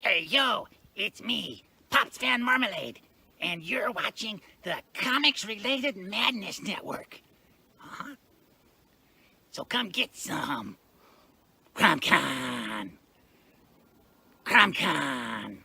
Hey, yo, it's me, Pops Van Marmalade, and you're watching the Comics-Related Madness Network. Uh-huh. So come get some. CromCon. CromCon.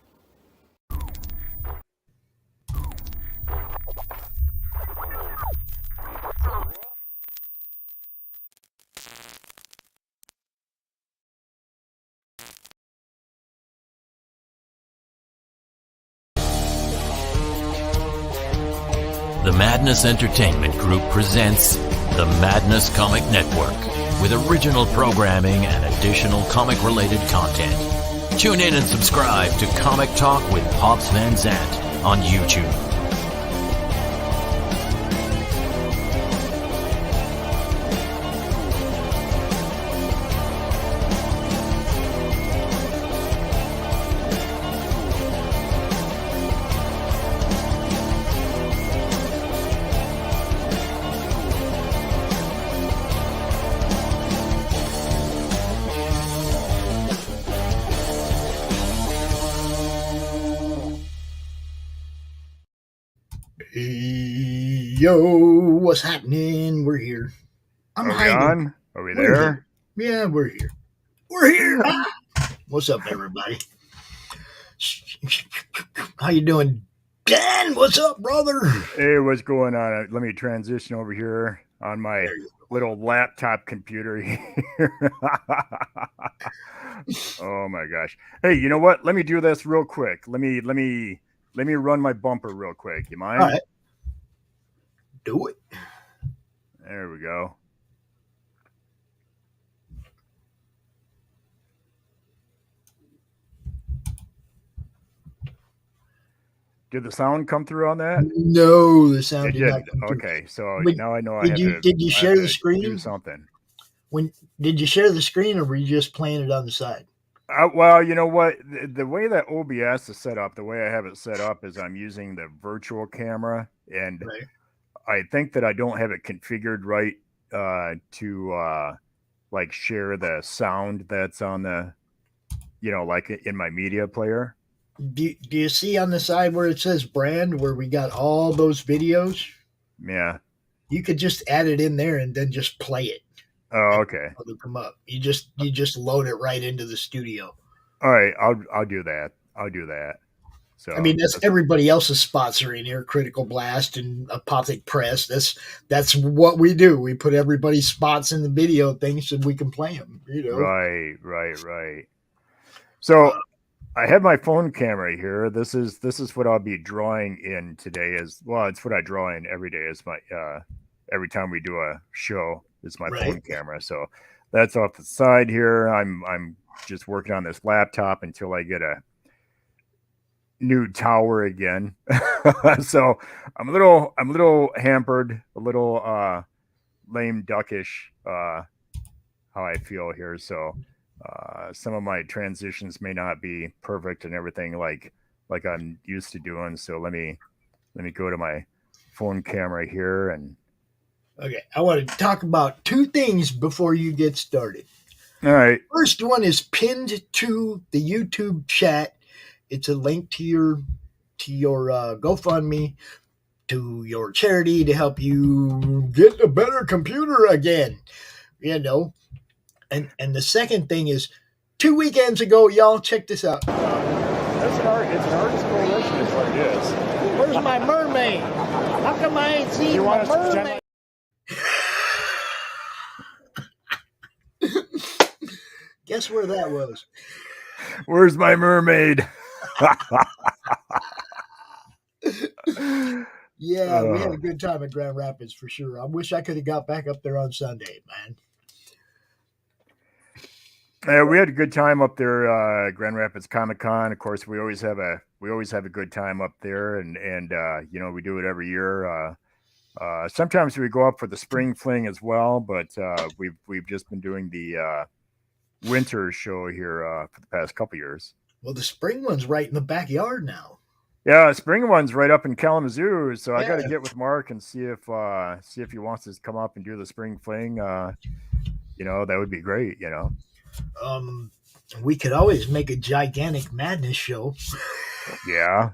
The Madness Entertainment Group presents the Madness Comic Network with original programming and additional comic-related content. Tune in and subscribe to Comic Talk with Pops Van Zant on YouTube. Yo, what's happening? We're here. I'm hiding. Are we there? Yeah, we're here. We're here. What's up, everybody? How you doing, Dan? What's up, brother? Hey, what's going on? Let me transition over here on my little laptop computer here. Oh my gosh! Hey, you know what? Let me do this real quick. Let me run my bumper real quick. You mind? All right. Do it. There we go. Did the sound come through on that? No, the sound did not come through. Okay, so Wait, now I know did you share the screen? Do something. Did you share the screen, or were you just playing it on the side? Well, you know what? The way that OBS is set up, the way I have it set up is I'm using the virtual camera, and Right. I think that I don't have it configured right to like share the sound that's on the, like in my media player. Do you see on the side where it says brand, where we got all those videos? Yeah. You could just add it in there and then just play it. Oh, okay. It'll come up. You just load it right into the studio. All right, I'll do that. I'll do that. So I mean, that's everybody else's spots are in here. Critical Blast and Apothic Press. That's what we do. We put everybody's spots in the video thing so we can play them. Right. So I have my phone camera here. This is what I'll be drawing in today. It's what I draw in every day. Is my every time we do a show. It's my phone camera. So that's off the side here. I'm just working on this laptop until I get a new tower again. So I'm a little hampered, a little lame duckish how I feel here. So some of my transitions may not be perfect and everything like I'm used to doing. So let me go to my phone camera here and okay. I want to talk about two things before you get started. All right. First one is pinned to the YouTube chat. It's a link to your GoFundMe, to your charity to help you get a better computer again. And the second thing is 2 weekends ago, y'all check this out. It's an artist coalition is what it is. Where's my mermaid? How come I ain't seen my mermaid? Guess where that was? Where's my mermaid? Yeah, we had a good time at Grand Rapids for sure. I wish I could have got back up there on Sunday, man. Yeah, we had a good time up there, Grand Rapids Comic Con. Of course, we always have a good time up there, and we do it every year. Sometimes we go up for the spring fling as well, but we've just been doing the winter show here for the past couple years. Well, the spring one's right in the backyard now. Yeah, spring one's right up in Kalamazoo, so I got to get with Mark and see if he wants to come up and do the spring fling. That would be great. We could always make a gigantic madness show. Yeah,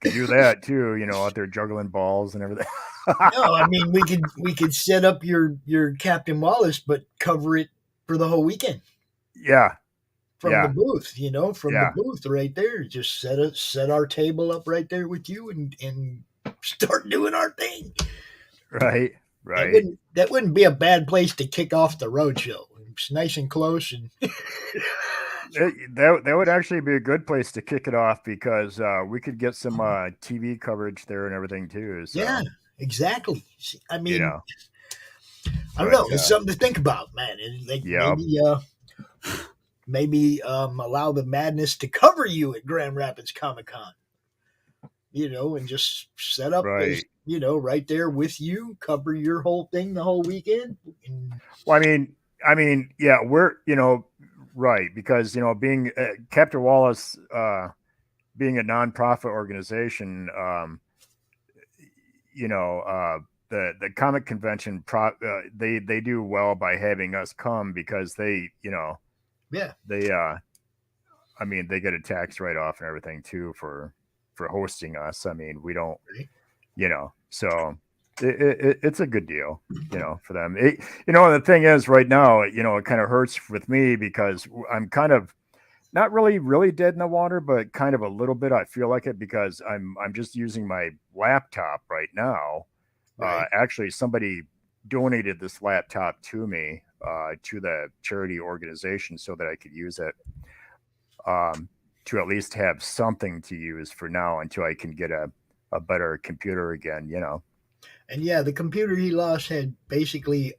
could do that too. Out there juggling balls and everything. No, I mean we could set up your Captain Wallace, but cover it for the whole weekend Yeah, from the booth. From the Yeah. booth right there. Just set our table up right there with you and start doing our thing. right. That wouldn't be a bad place to kick off the road show. It's nice and close, and That would actually be a good place to kick it off because we could get some TV coverage there and everything too. So, yeah, exactly. I mean, I don't but, know. It's something to think about, man. And like Yep. maybe allow the madness to cover you at Grand Rapids Comic Con. And just set up, Right. right there with you, cover your whole thing the whole weekend. Well, I mean, yeah, we're right because being Captain Wallace, being a nonprofit organization, the comic convention they do well by having us come because they they they get a tax write-off and everything too for hosting us. I mean, we don't so it's a good deal for them. The thing is right now it kind of hurts with me because I'm kind of not really dead in the water, but kind of a little bit. I feel like it because I'm just using my laptop right now. Right. Actually, somebody donated this laptop to me to the charity organization so that I could use it to at least have something to use for now until I can get a better computer again. And yeah, the computer he lost had basically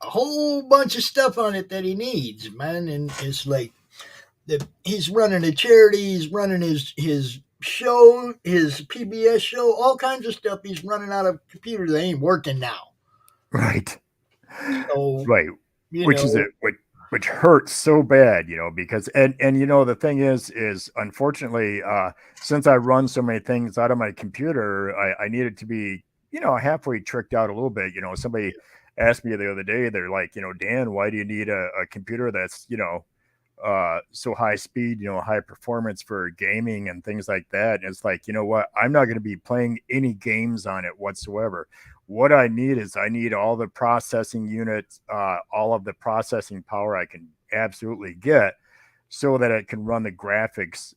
a whole bunch of stuff on it that he needs, man. And it's like he's running a charity, he's running his show, his PBS show, all kinds of stuff. He's running out of computers that ain't working now. Right. So, right. Which hurts so bad, because and the thing is unfortunately, since I run so many things out of my computer, I need it to be, halfway tricked out a little bit. Somebody asked me the other day, they're like, Dan, why do you need a computer that's, so high speed, high performance for gaming and things like that? And it's like, what? I'm not going to be playing any games on it whatsoever. What I need is all the processing units, all of the processing power I can absolutely get so that it can run the graphics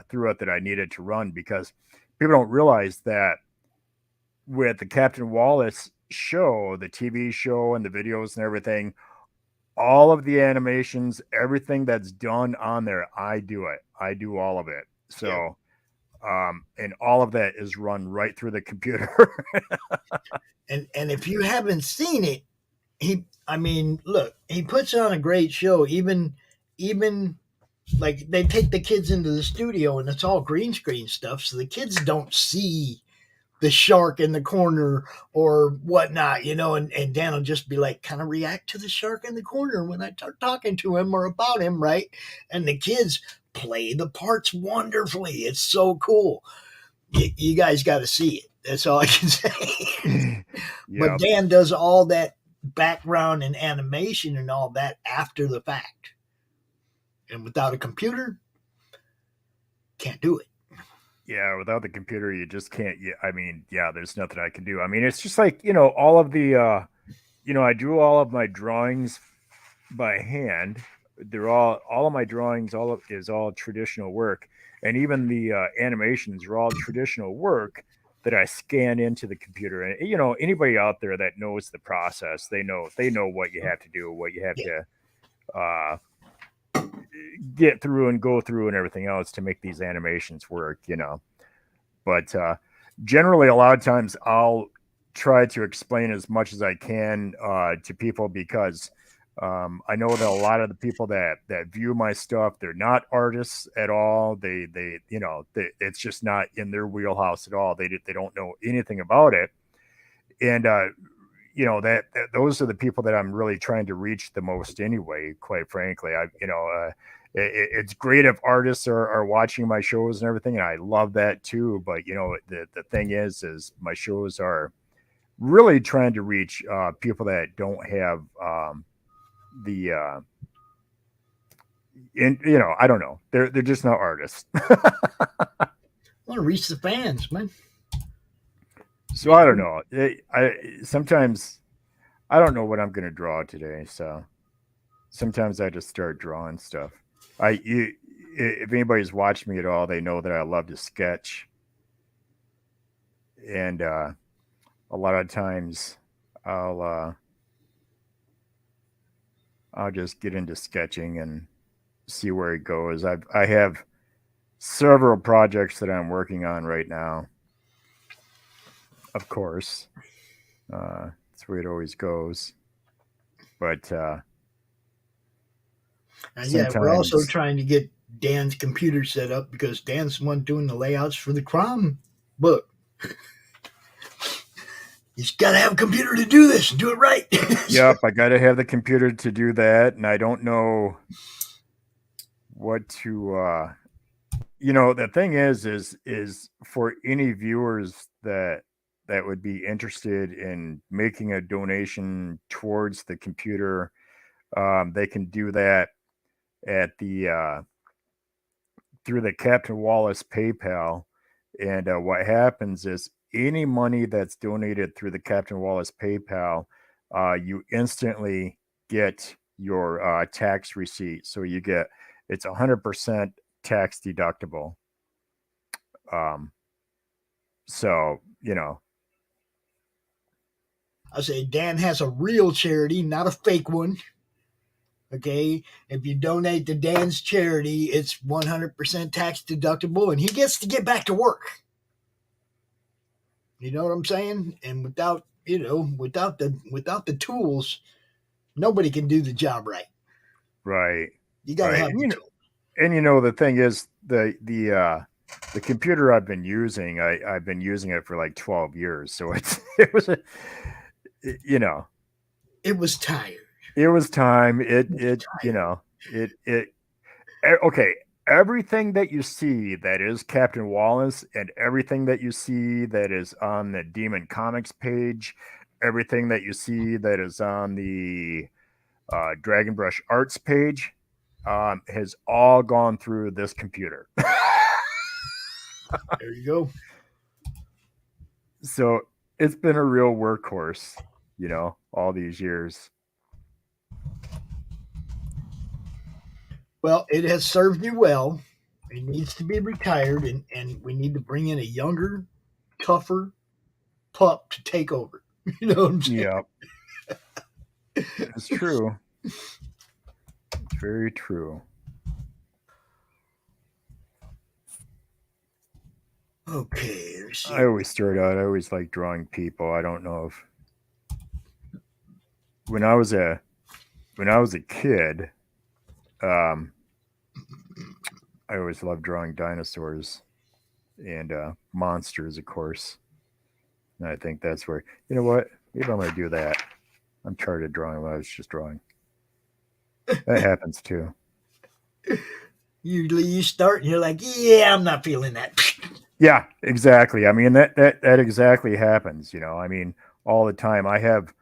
through it that I need it to run, because people don't realize that with the Captain Wallace show, the TV show and the videos and everything, all of the animations, everything that's done on there, I do it. I do all of it. So, and all of that is run right through the computer. and if you haven't seen it, look, he puts on a great show. Even like they take the kids into the studio and it's all green screen stuff, so the kids don't see the shark in the corner or whatnot, and Dan will just be like, kind of react to the shark in the corner when I start talking to him or about him, right? And the kids play the parts wonderfully. It's so cool. You guys got to see it. That's all I can say. But Dan does all that background and animation and all that after the fact. And without a computer, can't do it. Yeah, without the computer, you just can't. There's nothing I can do. I mean, it's just like, all of the, I do all of my drawings by hand. They're all of my drawings, is all traditional work. And even the animations are all traditional work that I scan into the computer. And, anybody out there that knows the process, they know what you have to do, what you have to get through and go through and everything else to make these animations work, but generally a lot of times I'll try to explain as much as I can to people, because I know that a lot of the people that view my stuff, they're not artists at all. They it's just not in their wheelhouse at all. They don't know anything about it. And that those are the people that I'm really trying to reach the most anyway, quite frankly. It's great if artists are watching my shows and everything, and I love that too. But the thing is my shows are really trying to reach people that don't have and I don't know. They're just not artists. I want to reach the fans, man. So I don't know. I sometimes I don't know what I'm going to draw today. So sometimes I just start drawing stuff. If anybody's watched me at all, they know that I love to sketch, and a lot of times I'll just get into sketching and see where it goes. I have several projects that I'm working on right now. Of course, that's where it always goes. But yeah, we're also sometimes, trying to get Dan's computer set up because Dan's the one doing the layouts for the Crom book. He's got to have a computer to do this and do it right. yep, I got to have the computer to do that, and I don't know what to. The thing is for any viewers that would be interested in making a donation towards the computer, they can do that at the through the Captain Wallace PayPal. And what happens is any money that's donated through the Captain Wallace PayPal, you instantly get your tax receipt. So it's 100% tax deductible. So, I say Dan has a real charity, not a fake one. Okay, if you donate to Dan's charity, it's 100% tax deductible, and he gets to get back to work. You know what I'm saying? And without the tools, nobody can do the job right. right. You got to Right. have the tools. And the thing is the computer I've been using, I've been using it for like 12 years. So it was It was tired. it was time. Okay. Everything that you see that is Captain Wallace, and everything that you see that is on the Demon Comics page, everything that you see that is on the Dragon Brush Arts page, has all gone through this computer. There you go. So it's been a real workhorse, all these years. Well, it has served you well. It needs to be retired, and we need to bring in a younger, tougher pup to take over. You know what I'm saying? Yeah, it's true. It's very true. Okay, let's see. I always like drawing people. I don't know if when I was a kid, I always loved drawing dinosaurs and monsters, of course. And I think that's where, you know what? Maybe I'm going to do that. I'm tired of drawing what I was just drawing. That happens too. Usually you start and you're like, yeah, I'm not feeling that. Yeah, exactly. I mean, that exactly happens, I mean, all the time. I have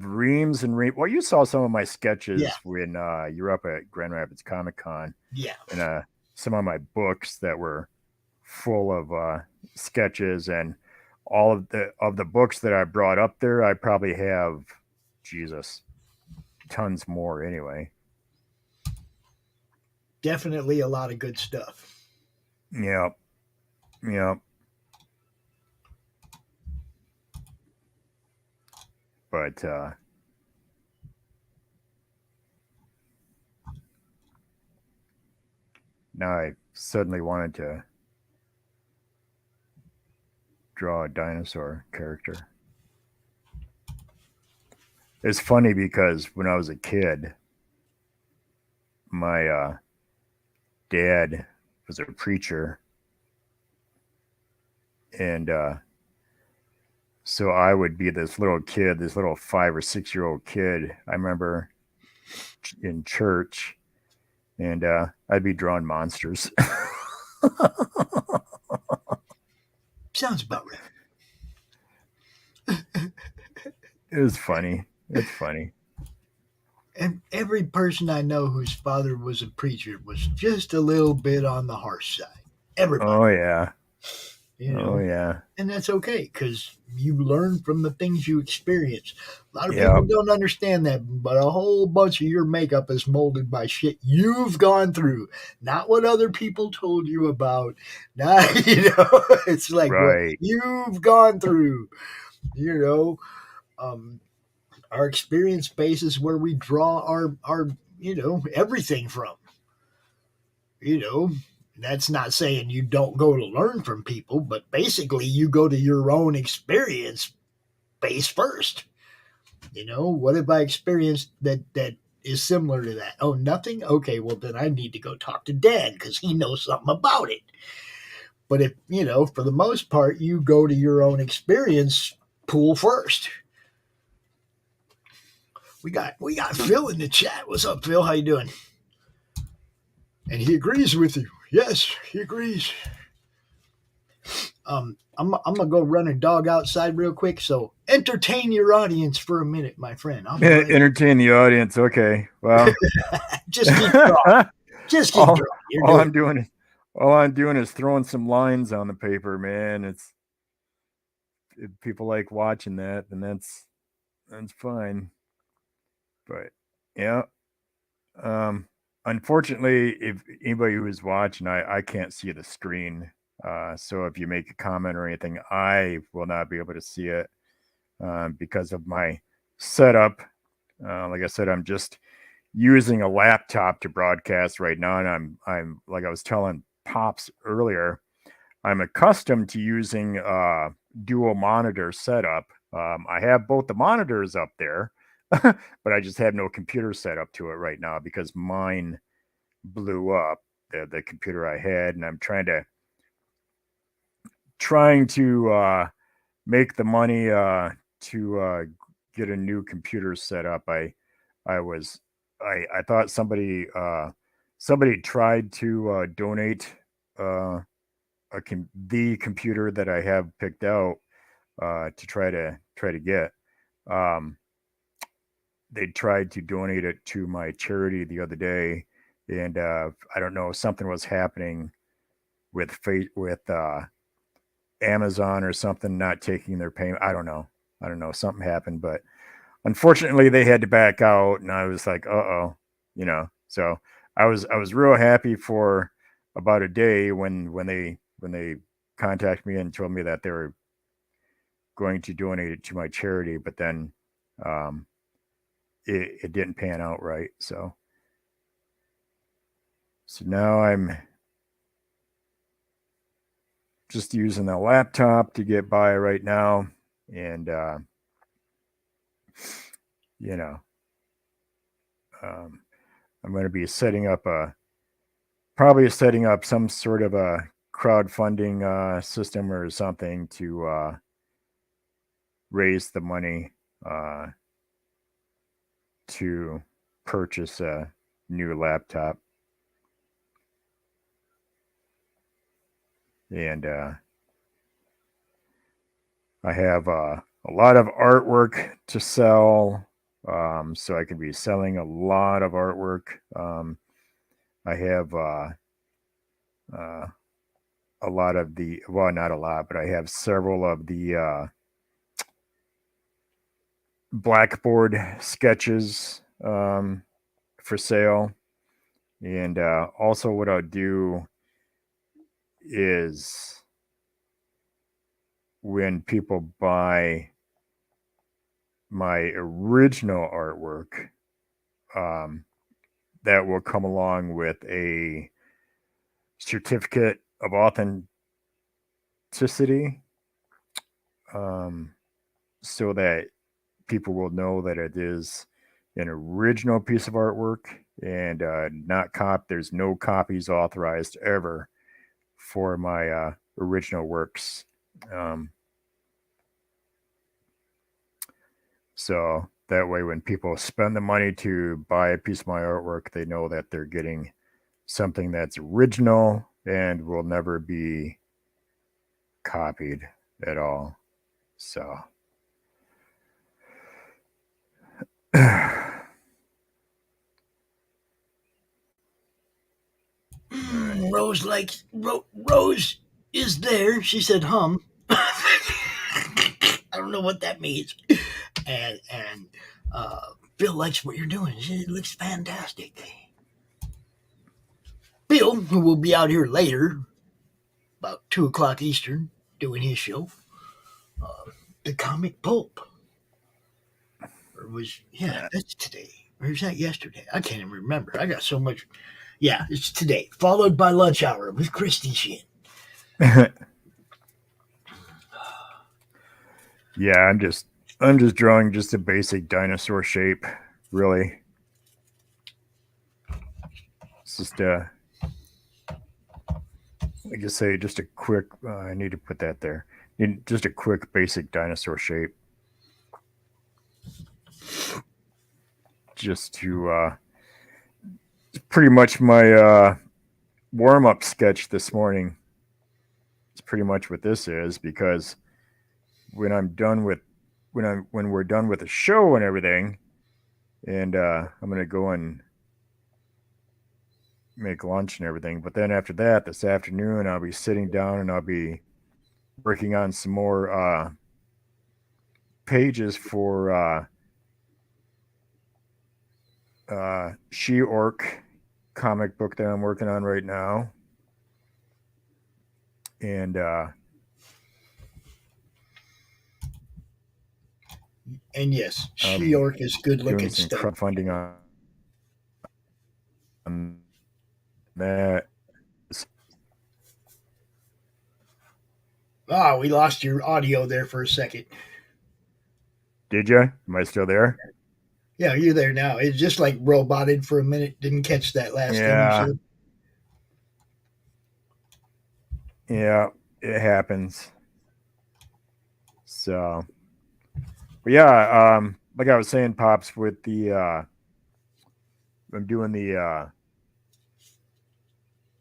reams and reams. Well, you saw some of my sketches when you were up at Grand Rapids Comic Con. Yeah. And some of my books that were full of sketches, and all of the books that I brought up there, I probably have, Jesus, tons more anyway. Definitely a lot of good stuff. Yep. But now I suddenly wanted to draw a dinosaur character. It's funny because when I was a kid, my dad was a preacher, and so I would be this little kid, this little 5 or 6 year old kid. I remember in church, and I'd be drawing monsters. Sounds about right. It was funny. It's funny. And every person I know whose father was a preacher was just a little bit on the harsh side. Everybody. Oh yeah. You know, Oh yeah. and that's okay because you learn from the things you experience. A lot of Yeah. people don't understand that, but a whole bunch of your makeup is molded by shit you've gone through, not what other people told you about. Not, it's like what Right. you've gone through. You know, our experience base is where we draw our everything from. You know, that's not saying you don't go to learn from people, but basically you go to your own experience base first. What have I experienced that is similar to that? Oh, nothing? Okay, well then I need to go talk to Dan because he knows something about it. But if for the most part, you go to your own experience pool first. We got Phil in the chat. What's up, Phil? How you doing? And he agrees with you. Yes, he agrees. I'm gonna go run a dog outside real quick. So entertain your audience for a minute, my friend. I'll be right. Entertain the audience. Okay. Well, Just keep drawing. Just keep drawing. All I'm doing is throwing some lines on the paper, man. If people like watching that, then that's fine. But yeah. Unfortunately, if anybody who is watching, I can't see the screen. So if you make a comment or anything, I will not be able to see it because of my setup. Like I said, I'm just using a laptop to broadcast right now, and I'm like I was telling Pops earlier, I'm accustomed to using dual monitor setup. I have both the monitors up there, but I just have no computer set up to it right now because mine blew up, the computer I had, and I'm trying to make the money to get a new computer set up. I thought somebody tried to donate the computer that I have picked out to try to get. They tried to donate it to my charity the other day, and I don't know, something was happening with Amazon or something not taking their payment. I don't know, something happened, but unfortunately they had to back out, and I was like, uh-oh, so I was real happy for about a day when they contacted me and told me that they were going to donate it to my charity, but then it didn't pan out right. So now I'm just using the laptop to get by right now, and I'm going to be probably setting up some sort of a crowdfunding system or something to raise the money to purchase a new laptop. And I have a lot of artwork to sell, so I can be selling a lot of artwork. I have a lot of not a lot, but I have several of the blackboard sketches for sale. And also what I'll do is when people buy my original artwork, that will come along with a certificate of authenticity, so that people will know that it is an original piece of artwork and not there's no copies authorized ever for my original works. So that way when people spend the money to buy a piece of my artwork, they know that they're getting something that's original and will never be copied at all. So Rose Rose is there. She said, "Hum." I don't know what that means. And Bill likes what you're doing. It looks fantastic. Bill, who will be out here later, about 2:00 Eastern, doing his show, the Comic Pulp. Or that's today. Or is that yesterday? I can't even remember. I got so much. Yeah, it's today. Followed by Lunch Hour with Christie Shinn. Yeah, I'm just drawing just a basic dinosaur shape, really. It's just like I say, just a quick. I need to put that there. Just a quick basic dinosaur shape. Just to pretty much my warm-up sketch this morning. It's pretty much what this is, because when we're done with the show and everything, and I'm gonna go and make lunch and everything. But then after that, this afternoon, I'll be sitting down and I'll be working on some more pages for She-Orc comic book that I'm working on right now. And yes, She-Orc is good looking stuff. Crowdfunding on that. We lost your audio there for a second. Did you? Am I still there? Yeah, you're there now. It's just like roboted for a minute. Didn't catch that last thing you said. Yeah, it happens. So, but yeah, like I was saying, Pops, with the I'm doing the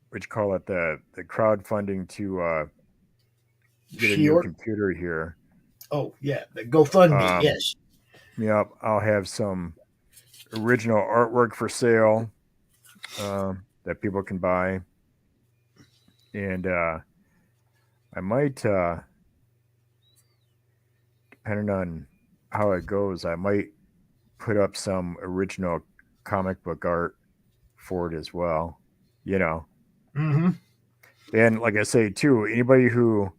what you call it, the crowdfunding to get a new computer here. Oh yeah, the GoFundMe. Yes. Yep, I'll have some original artwork for sale that people can buy, and I might, depending on how it goes, I might put up some original comic book art for it as well. You know. Mm-hmm. And like I say too, anybody who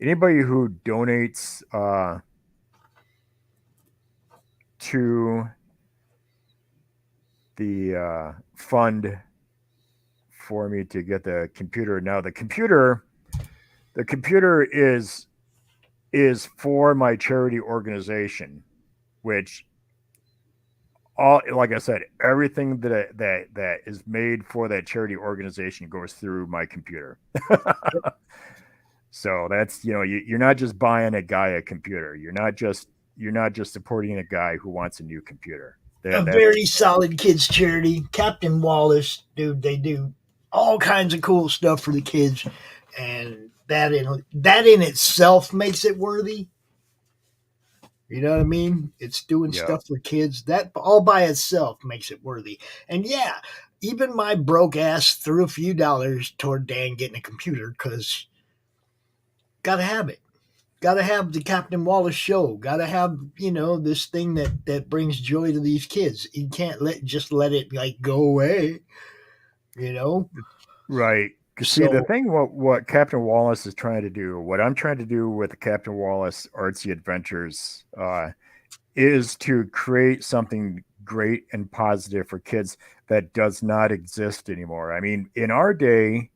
donates to the fund for me to get the computer. Now the computer is for my charity organization, which like I said, everything that is made for that charity organization goes through my computer. So that's, you're not just buying a guy a computer. You're not just supporting a guy who wants a new computer. A very solid kids charity. Captain Wallace, dude, they do all kinds of cool stuff for the kids, and that in itself makes it worthy. You know what I mean? It's doing stuff for kids. That all by itself makes it worthy. And yeah, even my broke ass threw a few dollars toward Dan getting a computer, because gotta have it. Gotta have the Captain Wallace show. Gotta have, this thing that brings joy to these kids. You can't let it like go away. Right. See, the thing, what Captain Wallace is trying to do, what I'm trying to do with the Captain Wallace Artsy Adventures, is to create something great and positive for kids that does not exist anymore. I mean, in our day,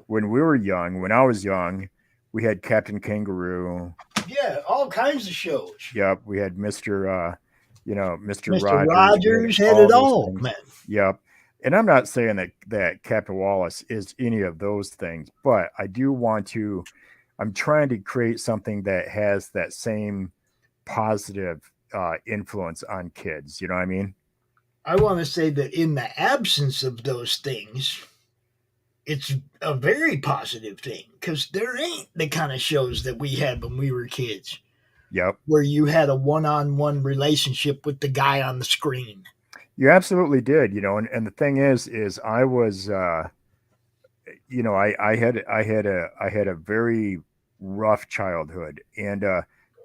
when I was young, we had Captain Kangaroo. Yeah, all kinds of shows. Yep, we had Mr. Mr. Rogers had it all, man. Yep. And I'm not saying that Captain Wallace is any of those things, but I do I'm trying to create something that has that same positive influence on kids. You know what I mean? I want to say that in the absence of those things, it's a very positive thing, because there ain't the kind of shows that we had when we were kids. Yep. Where you had a one-on-one relationship with the guy on the screen. You absolutely did, and the thing is I was, I had a very rough childhood, and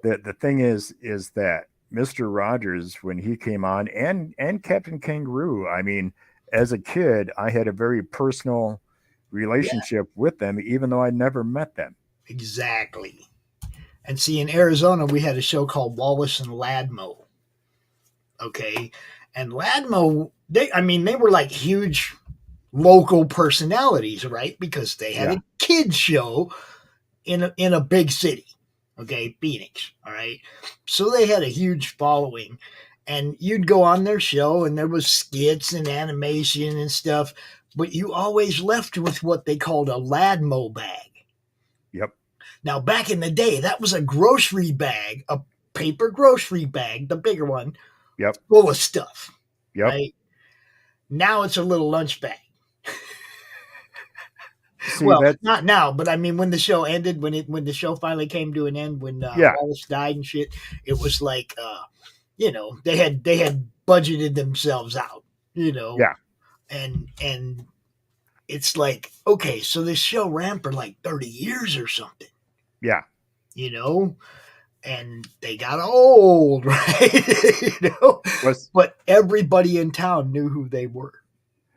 the thing is that Mr. Rogers, when he came on, and Captain Kangaroo, I mean, as a kid, I had a very personal relationship with them, even though I never met them. Exactly. And see, in Arizona, we had a show called Wallace and Ladmo. Okay. And Ladmo, they were like huge local personalities, right? Because they had a kids show in a big city. Okay, Phoenix. All right. So they had a huge following. And you'd go on their show and there was skits and animation and stuff, but you always left with what they called a Ladmo bag. Yep. Now, back in the day, that was a grocery bag, a paper grocery bag, the bigger one, Yep. full of stuff. Yep. Right? Now it's a little lunch bag. See, well, not now, but I mean, when the show ended, when the show finally came to an end, when Wallace died and shit, it was like, they had budgeted themselves out, Yeah. and it's like, okay, so this show ran for like 30 years or something. Yeah. And they got old, right? But everybody in town knew who they were.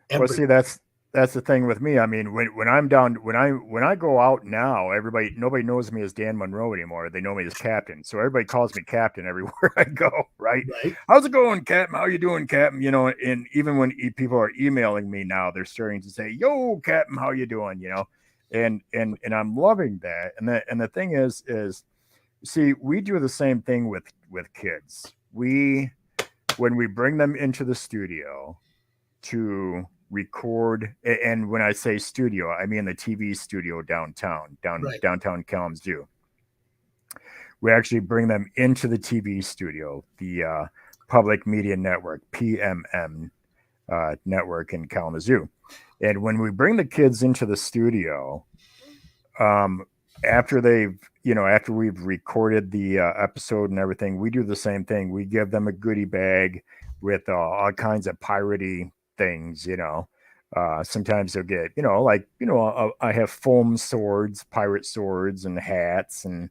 Well, see, that's the thing with me. I mean, when I'm down, when I go out now, nobody knows me as Dan Monroe anymore. They know me as Captain. So everybody calls me Captain everywhere I go, right? How's it going, Captain? How you doing, Captain? And even when people are emailing me now, they're starting to say, "Yo, Captain, how you doing?" And I'm loving that. And the thing is, see, we do the same thing with kids. When we bring them into the studio to record, and when I say studio, I mean the TV studio downtown Kalamazoo. We actually bring them into the TV studio, the Public Media Network, PMN network in Kalamazoo. And when we bring the kids into the studio, after we've recorded the episode and everything, we do the same thing. We give them a goodie bag with all kinds of piratey things, sometimes they'll get, I have foam swords, pirate swords, and hats and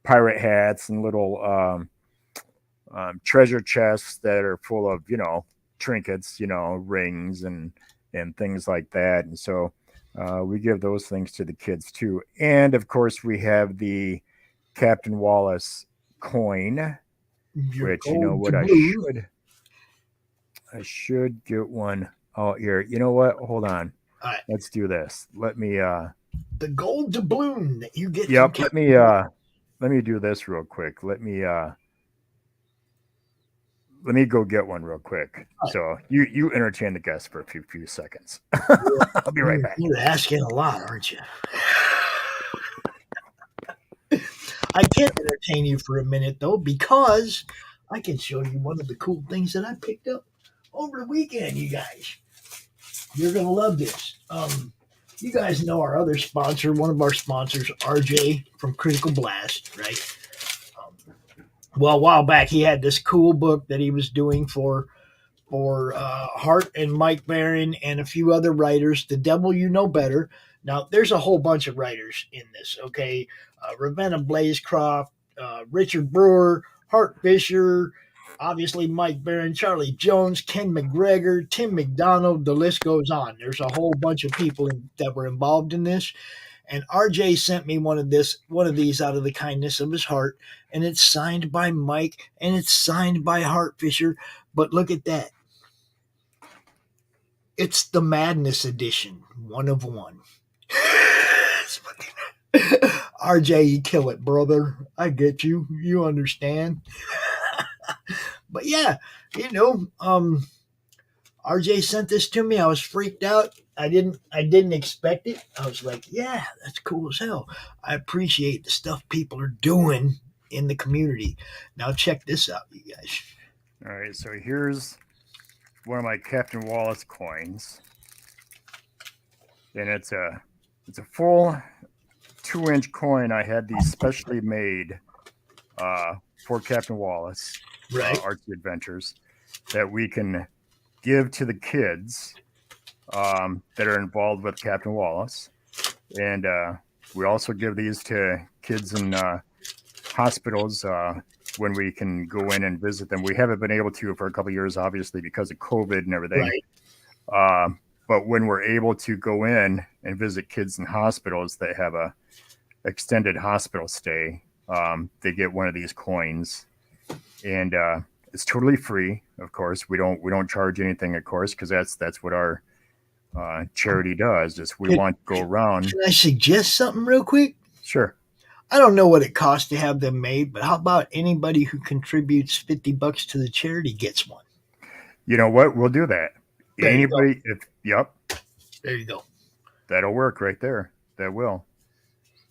pirate hats and little treasure chests that are full of, trinkets, rings and things like that. And so we give those things to the kids too. And of course we have the Captain Wallace coin, which, I should get one out here. You know what? Hold on. All right. Let's do this. Let me the gold doubloon that you get. Yep. Let me do this real quick. Let me go get one real quick. Right. So you entertain the guests for a few seconds. I'll be right back. You're asking a lot, aren't you? I can't entertain you for a minute though, because I can show you one of the cool things that I picked up over the weekend, you guys. You're going to love this. You guys know our other sponsor, one of our sponsors, RJ from Critical Blast, right? Well, a while back, he had this cool book that he was doing for Hart and Mike Baron and a few other writers, The Devil You Know Better. Now, there's a whole bunch of writers in this, okay? Ravenna Blazecroft, Richard Brewer, Hart Fisher, obviously Mike Baron, Charlie Jones, Ken McGregor, Tim McDonald, the list goes on. There's a whole bunch of people that were involved in this. And RJ sent me one of these out of the kindness of his heart, and it's signed by Mike and it's signed by Hart Fisher. But look at that. It's the Madness edition, 1 of 1. RJ, you kill it, brother. I get you. You understand. But yeah, RJ sent this to me. I was freaked out. I didn't expect it. I was like, yeah, that's cool as hell. I appreciate the stuff people are doing in the community. Now check this out, you guys. All right, so here's one of my Captain Wallace coins. And it's a full 2-inch coin. I had these specially made for Captain Wallace, right? Artsy Adventures, that we can give to the kids that are involved with Captain Wallace. And we also give these to kids in hospitals when we can go in and visit them. We haven't been able to for a couple of years, obviously, because of COVID and everything. Right. But when we're able to go in and visit kids in hospitals that have a extended hospital stay, they get one of these coins, and it's totally free. Of course, we don't charge anything, of course, because that's what our charity does. Is we want to go around. Can I suggest something real quick? Sure. I don't know what it costs to have them made, but how about anybody who contributes $50 to the charity gets one? You know what? We'll do that. There you go. Anybody? Yep. There you go. That'll work right there. That will.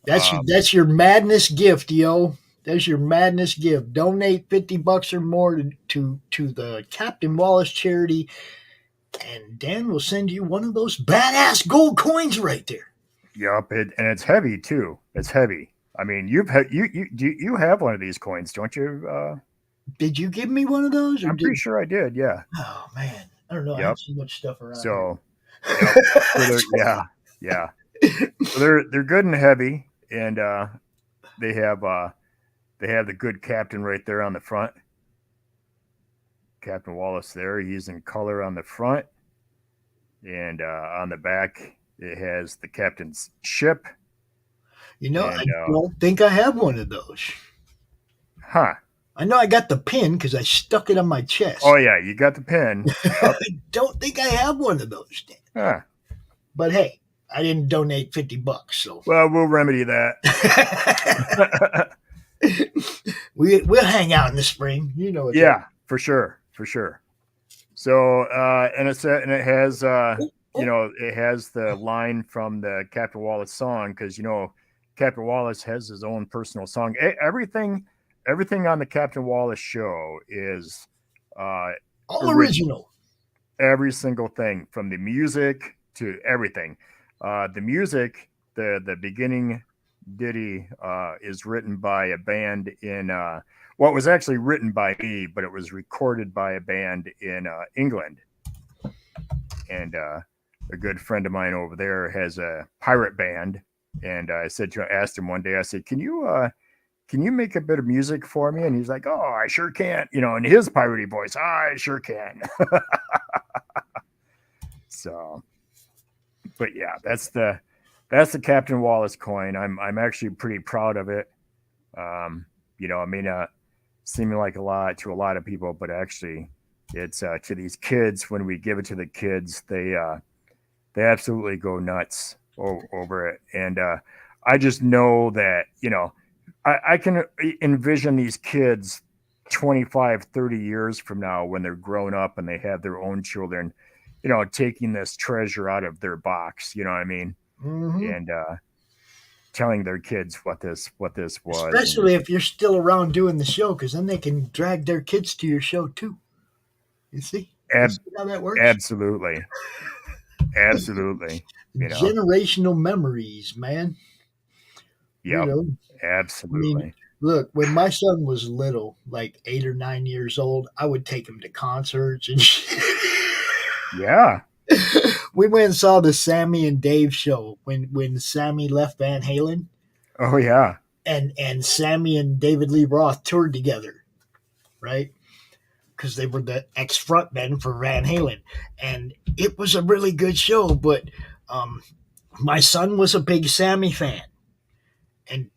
That's your madness gift, yo. That's your madness gift. Donate $50 or more to the Captain Wallace charity, and Dan will send you one of those badass gold coins right there. Yep, and it's heavy too. It's heavy. I mean, you have one of these coins, don't you? Did you give me one of those? I'm pretty sure I did. Yeah. Oh man, I don't know. I have so much stuff around. So, yeah. So they're good and heavy, and they have the good captain right there on the front. Captain Wallace there. He's in color on the front, and on the back it has the captain's ship. You know, I don't think I have one of those. Huh. I know I got the pin because I stuck it on my chest. Oh, yeah, you got the pin. I don't think I have one of those, Dan. Huh. But hey, I didn't donate $50, so. Well, we'll remedy that. We'll hang out in the spring. You know. Yeah, for sure. So, and it has, it has the line from the Captain Wallace song, because, Captain Wallace has his own personal song. Everything on the Captain Wallace show is all original. Every single thing, from the music to everything. The music, the beginning ditty is written by a band in it was actually written by me, but it was recorded by a band in England. And a good friend of mine over there has a pirate band. And I asked him one day, I said, can you make a bit of music for me? And he's like, oh, I sure can. In his piratey voice, I sure can. So, but yeah, that's the Captain Wallace coin. I'm actually pretty proud of it. Seeming like a lot to a lot of people, but actually it's to these kids. When we give it to the kids, they absolutely go nuts over it. And I just know that, I can envision these kids 25, 30 years from now, when they're grown up and they have their own children, taking this treasure out of their box, you know what I mean? Mm-hmm. And telling their kids what this was. Especially if you're still around doing the show, because then they can drag their kids to your show too. You see how that works? Absolutely. Generational memories, man. Yeah, absolutely. I mean, look, when my son was little, like 8 or 9 years old, I would take him to concerts and shit. Yeah. We went and saw the Sammy and Dave show when Sammy left Van Halen. Oh yeah. And Sammy and David Lee Roth toured together, right? Because they were the ex-frontmen for Van Halen. And it was a really good show, but my son was a big Sammy fan and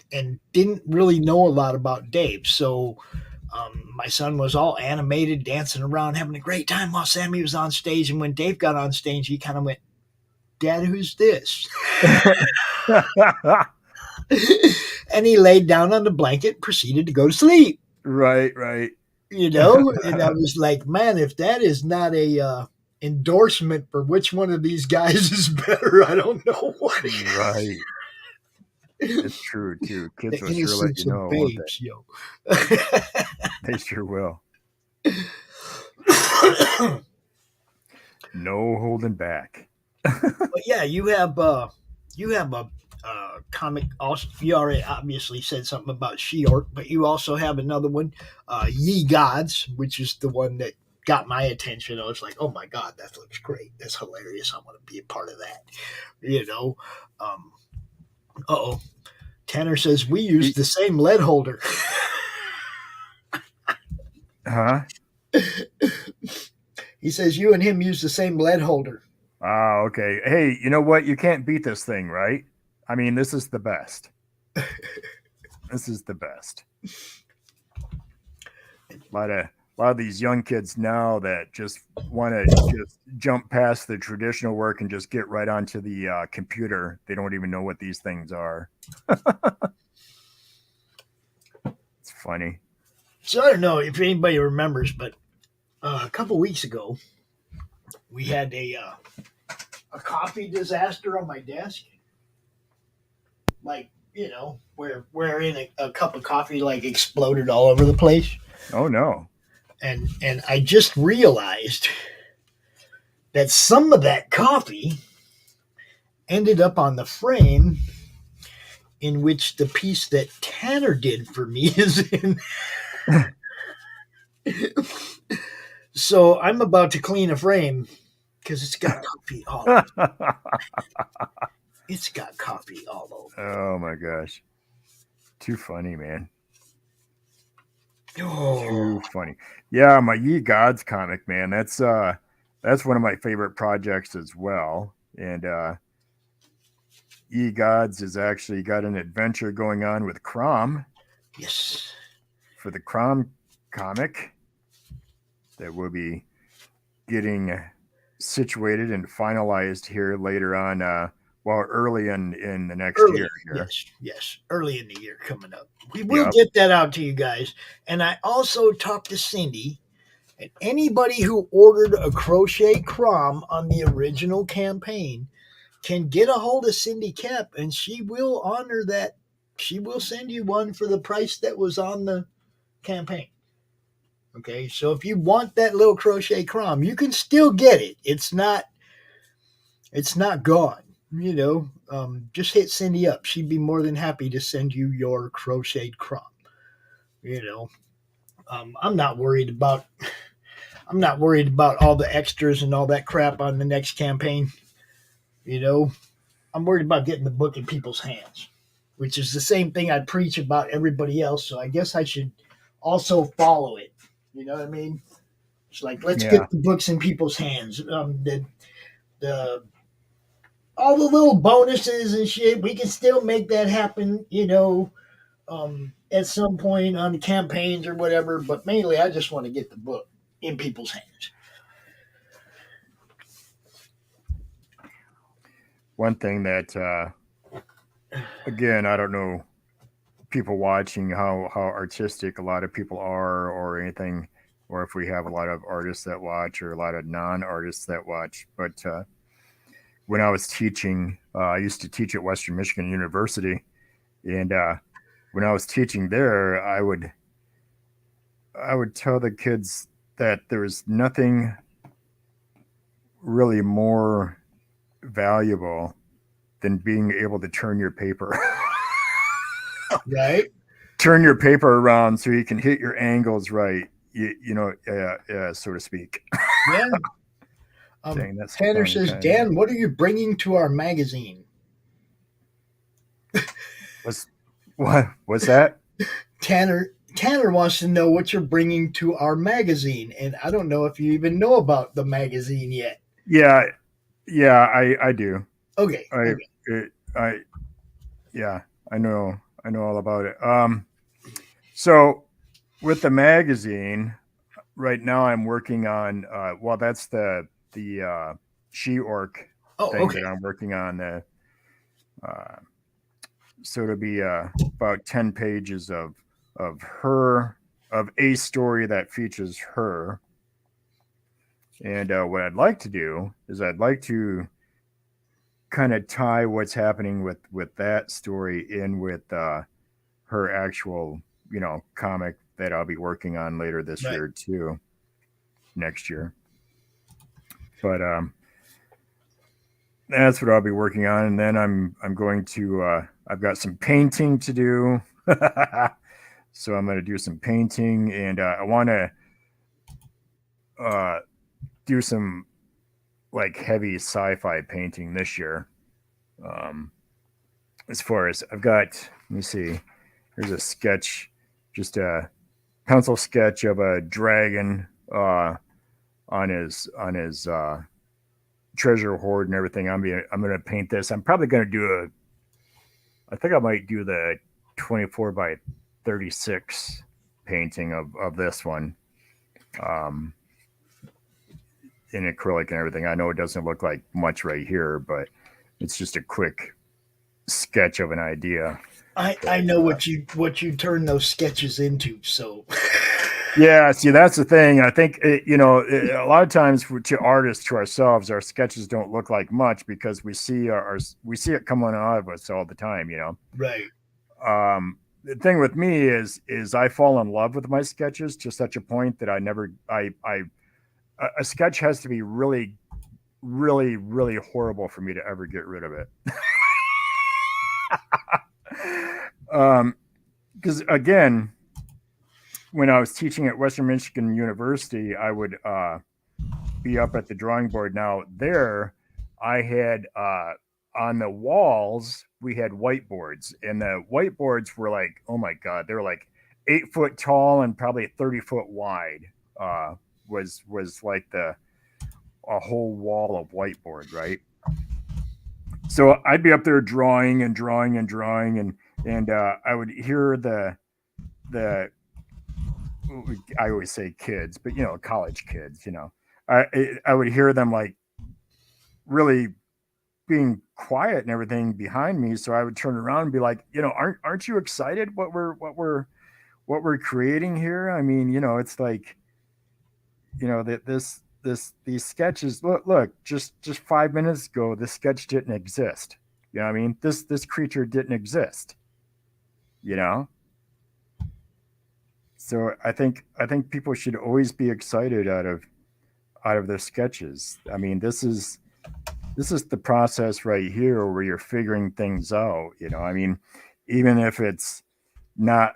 didn't really know a lot about Dave. So my son was all animated, dancing around, having a great time while Sammy was on stage. And when Dave got on stage, he kind of went, Dad, who's this? And he laid down on the blanket, proceeded to go to sleep. Right. And I was like, man, if that is not a endorsement for which one of these guys is better, I don't know what is. Right. It's true too. Kids will sure let you know. Babes, yo. They sure will. No holding back. But yeah, you have a comic. Also, you already obviously said something about She-Orc, but you also have another one, Ye Gods, which is the one that got my attention. I was like, oh my God, that looks great. That's hilarious. I want to be a part of that. Uh-oh. Tanner says we use the same lead holder. Huh? He says you and him use the same lead holder. Ah, okay. Hey, you know what? You can't beat this thing, right? I mean, this is the best. This is the best. A lot of these young kids now that just want to just jump past the traditional work and just get right onto the computer. They don't even know what these things are. It's funny. So I don't know if anybody remembers, but a couple weeks ago, we had a coffee disaster on my desk. Like, wherein a cup of coffee like exploded all over the place. Oh no. And I just realized that some of that coffee ended up on the frame in which the piece that Tanner did for me is in. So I'm about to clean a frame because it's got coffee all over. It's got coffee all over. Oh my gosh. Too funny, man. Oh. Too funny. Yeah, my Ye Gods comic, man. That's one of my favorite projects as well. And Ye Gods has actually got an adventure going on with Crom. Yes. For the Crom comic that will be getting situated and finalized here later on, early in the next year here. Yes, early in the year coming up. We will get that out to you guys. And I also talked to Cindy, and anybody who ordered a crochet Crom on the original campaign can get a hold of Cindy Kep, and she will honor that. She will send you one for the price that was on the campaign. Okay, so if you want that little crochet Crom, you can still get it. It's not gone. Just hit Cindy up. She'd be more than happy to send you your crocheted Crom. I'm not worried about all the extras and all that crap on the next campaign. I'm worried about getting the book in people's hands, which is the same thing I preach about everybody else. So I guess I should also follow it. You know what I mean? It's like, let's get the books in people's hands. The all the little bonuses and shit, we can still make that happen, at some point on campaigns or whatever. But mainly, I just want to get the book in people's hands. One thing that, again, I don't know people watching how artistic a lot of people are or anything, or if we have a lot of artists that watch or a lot of non-artists that watch. But when I was teaching, I used to teach at Western Michigan University. And when I was teaching there, I would tell the kids that there was nothing really more valuable than being able to turn your paper. Right? Turn your paper around so you can hit your angles right, so to speak. Yeah. Tanner says, Dan, what are you bringing to our magazine? What's that? Tanner wants to know what you're bringing to our magazine, and I don't know if you even know about the magazine yet. Yeah, I do. Okay. I know all about it. So with the magazine, right now I'm working on. That's the She-Orc thing that I'm working on. So it'll be about 10 pages of a story that features her. And what I'd like to do is I'd like to kind of tie what's happening with that story in with her actual, comic that I'll be working on later this year too, next year. But that's what I'll be working on, and then I'm going to I've got some painting to do, so I'm going to do some painting, and I want to do some like heavy sci-fi painting this year. as far as I've got, let me see. Here's a sketch, just a pencil sketch of a dragon on his treasure hoard and everything. I'm gonna paint this. I'm probably gonna do I think I might do the 24 by 36 painting of this one. In acrylic and everything. I know it doesn't look like much right here, but it's just a quick sketch of an idea. I know what you turn those sketches into. So yeah, see, that's the thing. I think a lot of times to artists, to ourselves, our sketches don't look like much because we see it coming out of us all the time. Right. The thing with me is I fall in love with my sketches to such a point that a sketch has to be really, really, really horrible for me to ever get rid of it. Because again, when I was teaching at Western Michigan University, I would be up at the drawing board. Now there, I had on the walls we had whiteboards, and the whiteboards were like, oh my god, they were like 8 foot tall and probably 30 foot wide. Was like a whole wall of whiteboard, right? So I'd be up there drawing and I would hear the I always say kids, but college kids, I would hear them like really being quiet and everything behind me. So I would turn around and be like, aren't you excited what we're creating here? I mean, it's like, that these sketches, look, just 5 minutes ago, this sketch didn't exist. You know what I mean? This creature didn't exist. So I think people should always be excited out of their sketches. I mean, this is the process right here where you're figuring things out. I mean, even if it's not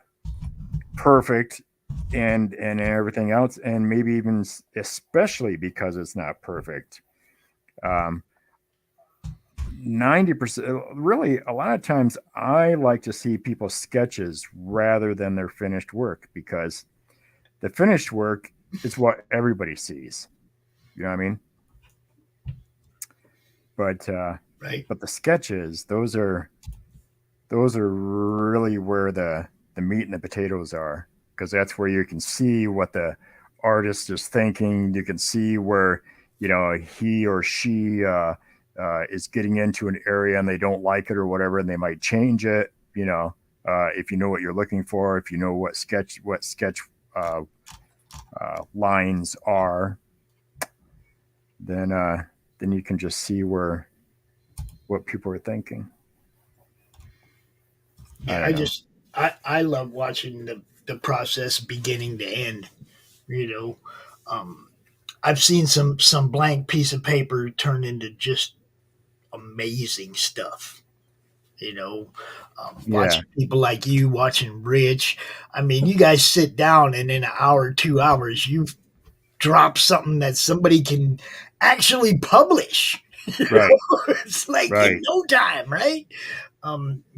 perfect and everything else, and maybe even especially because it's not perfect, 90%, really a lot of times I like to see people's sketches rather than their finished work, because the finished work is what everybody sees. You know what I mean? But right. But the sketches, those are really where the meat and the potatoes are, because that's where you can see what the artist is thinking. You can see where he or she is getting into an area and they don't like it or whatever, and they might change it. If you know what you're looking for, if you know what sketch lines are, then you can just see what people are thinking. Yeah, I love watching the process beginning to end. I've seen some blank piece of paper turn into just amazing stuff. Watching people like you, watching Rich. I mean, you guys sit down and in an hour, 2 hours, you've dropped something that somebody can actually publish. Right. It's like in no time, right?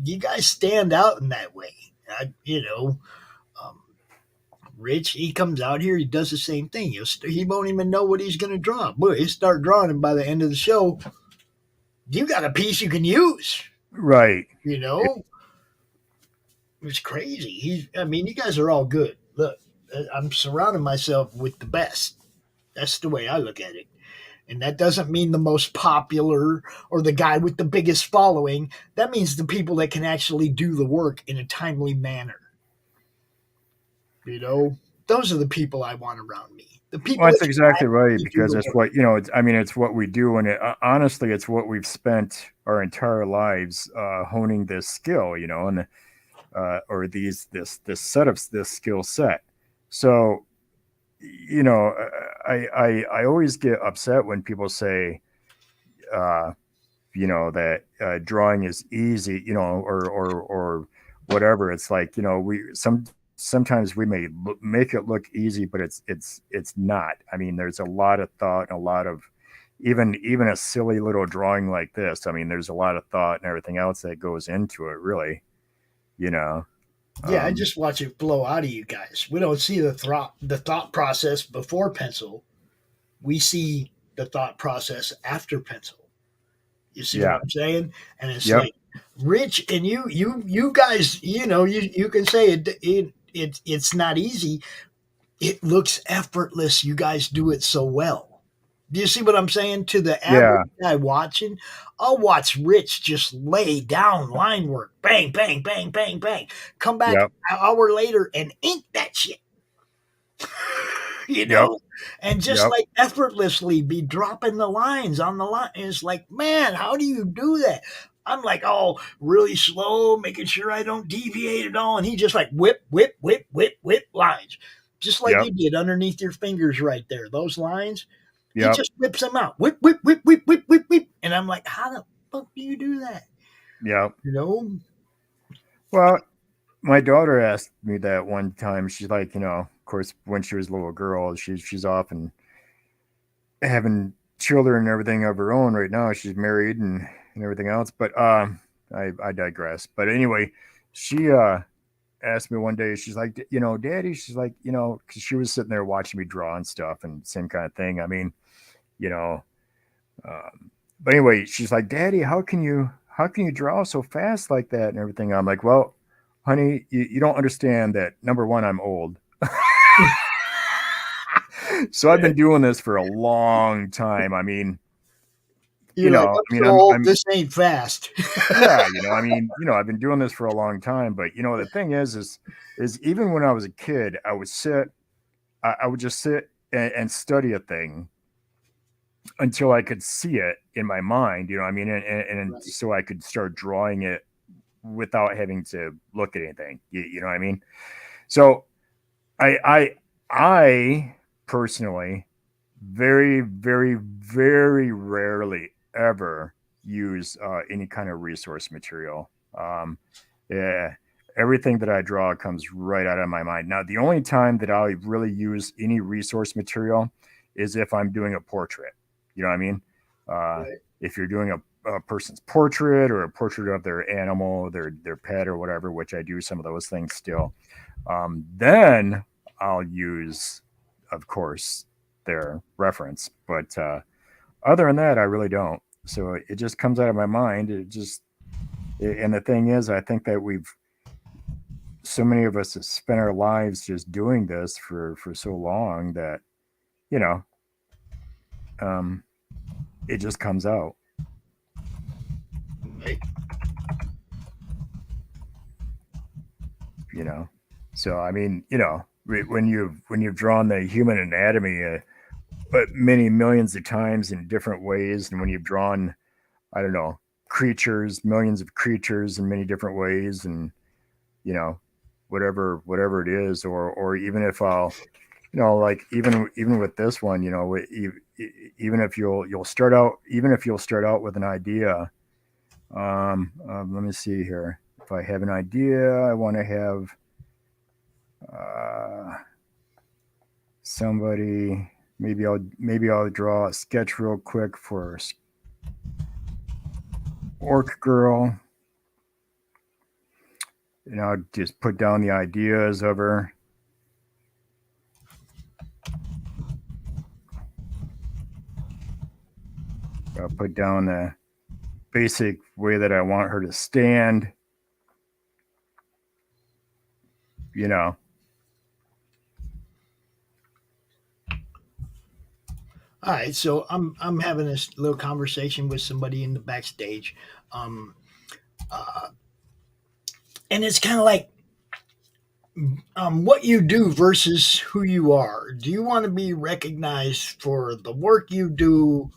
You guys stand out in that way. Rich, he comes out here, he does the same thing. He won't even know what he's going to draw. But he start drawing, and by the end of the show, you got a piece you can use. Right. It's crazy. You guys are all good. Look, I'm surrounding myself with the best. That's the way I look at it. And that doesn't mean the most popular or the guy with the biggest following. That means the people that can actually do the work in a timely manner. Those are the people I want around me. The people. Well, that's exactly right, because it's what it's what we do, and honestly, it's what we've spent our entire lives honing this skill, and or this skill set. So, I always get upset when people say, that drawing is easy, or whatever. It's like, sometimes we may make it look easy, but it's not. I mean, there's a lot of thought and a lot of, even a silly little drawing like this. I mean, there's a lot of thought and everything else that goes into it, really. You know. Yeah, I just watch it flow out of you guys. We don't see the thought process before pencil. We see the thought process after pencil. You see what Yeah. I'm saying? And it's Yep. like Rich and you guys, you can say it's not easy. It looks effortless. You guys do it so well. Do you see what I'm saying? To the average Yeah. guy watching, I'll watch Rich just lay down line work, bang, bang, bang, bang, bang. Come back Yep. an hour later and ink that shit, you Yep. know, and just Yep. like effortlessly be dropping the lines on the line. And it's like, man, how do you do that? I'm like, oh, really slow, making sure I don't deviate at all. And he just like whip, whip, whip, whip, whip lines, just like Yep. you did underneath your fingers right there. Those lines, he Yep. just whips them out. Whip, whip, whip, whip, whip, whip, whip. And I'm like, how the fuck do you do that? Yep. You know? Well, my daughter asked me that one time. She's like, of course, when she was a little girl, she's off and having children and everything of her own right now. She's married and everything else. But I digress. But anyway, she asked me one day. She's like, Daddy. She's like, because she was sitting there watching me draw and stuff and same kind of thing. I mean, you know. But anyway, she's like, Daddy, how can you draw so fast like that and everything? I'm like, well, honey, you don't understand that. Number one, I'm old. So I've been doing this for a long time. I mean, You're like, I'm so I'm, old, I'm this ain't fast. yeah, I mean, I've been doing this for a long time, but the thing is even when I was a kid, I would just sit and study a thing until I could see it in my mind, what I mean, and Right. so I could start drawing it without having to look at anything. You know what I mean? So I personally very, very, very rarely ever use any kind of resource material. Yeah, everything that I draw comes right out of my mind. Now, the only time that I really use any resource material is if I'm doing a portrait. You know what I mean? Uh, Right. if you're doing a person's portrait or a portrait of their animal, their pet or whatever, which I do some of those things still, then I'll use, of course, their reference. But other than that, I really don't. So it just comes out of my mind. And the thing is, I think that so many of us have spent our lives just doing this for so long that, you know, um, it just comes out. Right. So I mean, when you've drawn the human anatomy but many millions of times in different ways, and when you've drawn, I don't know, creatures, millions of creatures in many different ways, and you know whatever it is, or even if I'll, like even with this one, even if you'll start out, with an idea. Let me see here. If I have an idea, I want to have somebody. Maybe I'll draw a sketch real quick for Orc Girl. I'll just put down the ideas of her. I'll put down the basic way that I want her to stand. All right, so I'm having this little conversation with somebody in the backstage, um, and it's kind of like what you do versus who you are. Do you want to be recognized for the work you do,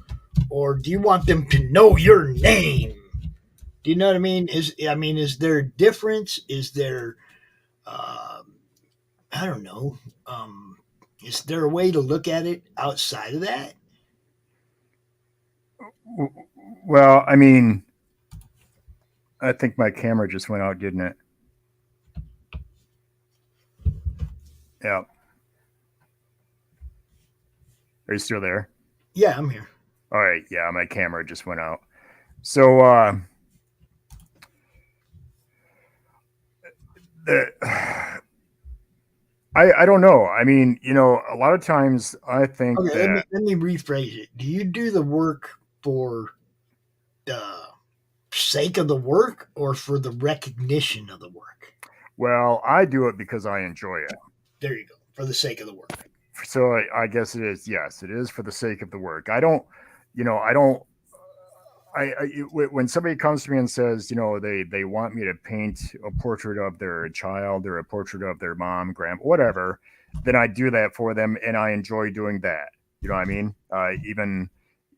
or do you want them to know your name? Do you know what I mean? Is there a difference? Is there, uh, I don't know. Is there a way to look at it outside of that? Well, I mean, I think my camera just went out, didn't it? Yeah. Are you still there? Yeah, I'm here. All right. Yeah, my camera just went out. So I don't know. I mean, a lot of times I think Okay, that, let me rephrase it. Do you do the work for the sake of the work or for the recognition of the work? well, I do it because I enjoy it. There you go. For the sake of the work. So I guess it is. Yes, it is for the sake of the work. I don't, I don't. When somebody comes to me and says, they want me to paint a portrait of their child or a portrait of their mom, grandma, whatever, then I do that for them, and I enjoy doing that. You know what I mean?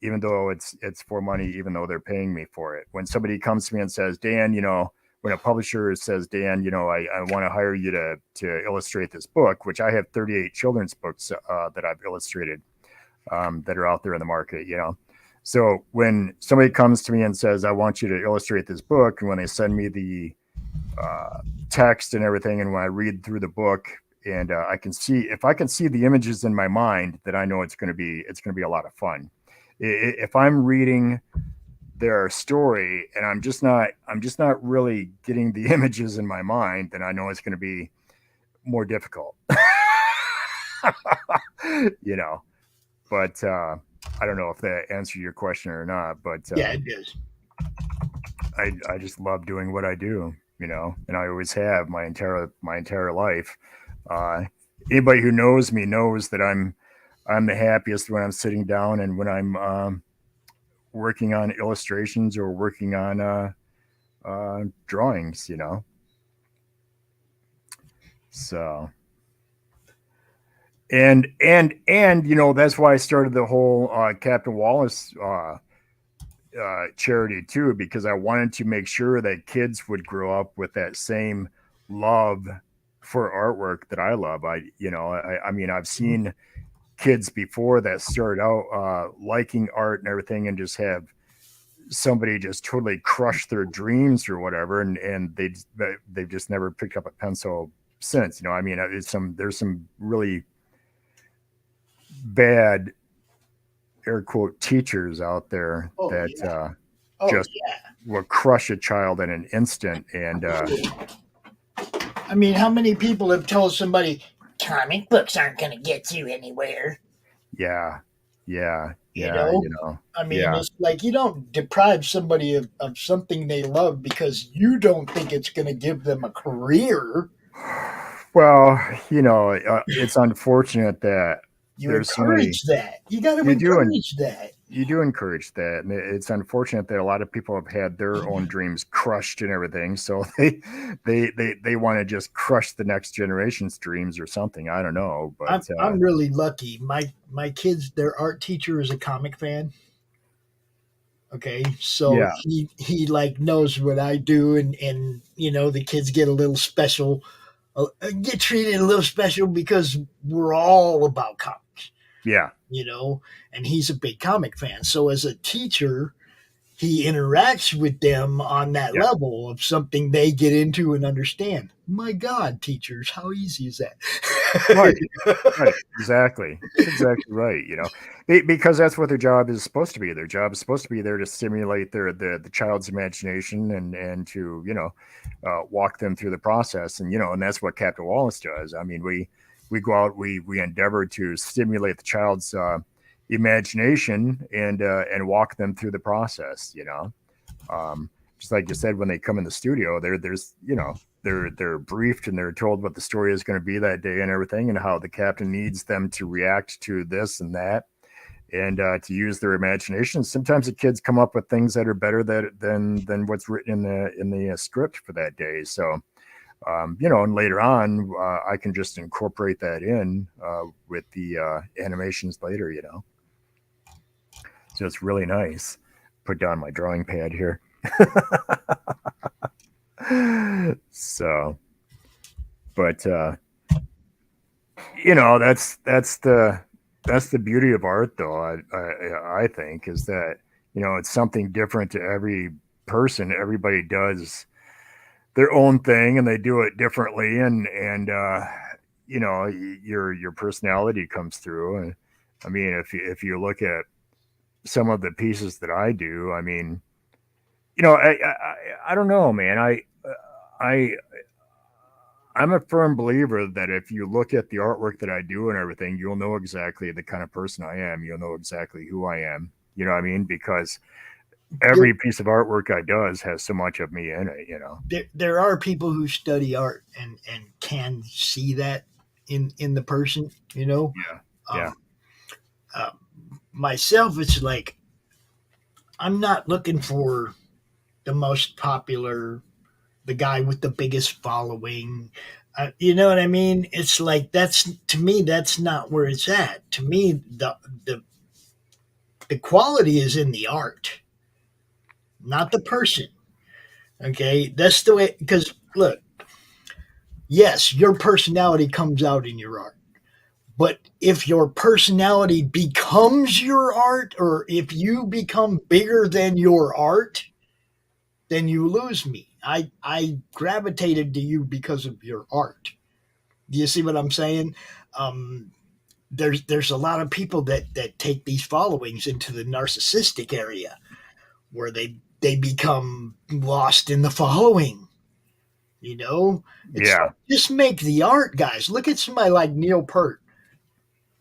Even though it's for money, even though they're paying me for it. When somebody comes to me and says, Dan, when a publisher says, Dan, I want to hire you to illustrate this book, which I have 38 children's books that I've illustrated that are out there in the market, So when somebody comes to me and says, I want you to illustrate this book, and when they send me the text and everything, and when I read through the book, and if I can see the images in my mind, then I know it's going to be a lot of fun. If I'm reading their story and I'm just not really getting the images in my mind, then I know it's going to be more difficult. But I don't know if that answered your question or not, but Yeah, it does. I just love doing what I do, and I always have my entire life. Anybody who knows me knows that I'm the happiest when I'm sitting down and when I'm working on illustrations or working on drawings, So. And that's why I started the whole Captain Wallace charity too, because I wanted to make sure that kids would grow up with that same love for artwork that I love. I mean, I've seen kids before that started out liking art and everything, and just have somebody just totally crush their dreams or whatever, and they've just never picked up a pencil since. I mean, there's some really bad air quote teachers out there will crush a child in an instant. And I mean, how many people have told somebody comic books aren't going to get you anywhere? Yeah. I mean, it's like you don't deprive somebody of something they love because you don't think it's going to give them a career. Well, it's unfortunate that you encourage that. You got to encourage that. You do encourage that, and it's unfortunate that a lot of people have had their own dreams crushed and everything, so they want to just crush the next generation's dreams or something. I don't know, but I'm really lucky. My kids, their art teacher is a comic fan. Okay, so he like knows what I do, and the kids get a little special, get treated a little special because we're all about comics. Yeah. And he's a big comic fan. So as a teacher, he interacts with them on that level of something they get into and understand. My God, teachers, how easy is that? Right. Exactly right. Because that's what their job is supposed to be. Their job is supposed to be there to stimulate the child's imagination and to walk them through the process. And that's what Captain Wallace does. I mean, we go out, we endeavor to stimulate the child's imagination and walk them through the process. Just like you said, when they come in the studio, they're briefed and they're told what the story is going to be that day and everything, and how the captain needs them to react to this and that, and to use their imagination. Sometimes the kids come up with things that are better than what's written in the script for that day. So. And later on, I can just incorporate that in with the animations later, So it's really nice. Put down my drawing pad here. So, but that's the beauty of art, though. I think is that it's something different to every person. Everybody does their own thing and they do it differently, and your personality comes through. And I mean, if you look at some of the pieces that I do. I mean, I don't know, man. I I'm a firm believer that if you look at the artwork that I do and everything, you'll know exactly the kind of person I am. You'll know exactly who I am. You know what I mean? Because every piece of artwork I does has so much of me in it. There are people who study art and can see that in the person. Yeah. Yeah. Myself, it's like I'm not looking for the most popular, the guy with the biggest following. You know what I mean? It's like to me that's not where it's at. To me, the quality is in the art, not the person. Okay, that's the way. Because look, yes, your personality comes out in your art. But if your personality becomes your art, or if you become bigger than your art, then you lose me. I gravitated to you because of your art. Do you see what I'm saying? There's a lot of people that take these followings into the narcissistic area where they become lost in the following. It's Yeah. like, just make the art, guys. Look at somebody like Neil Peart.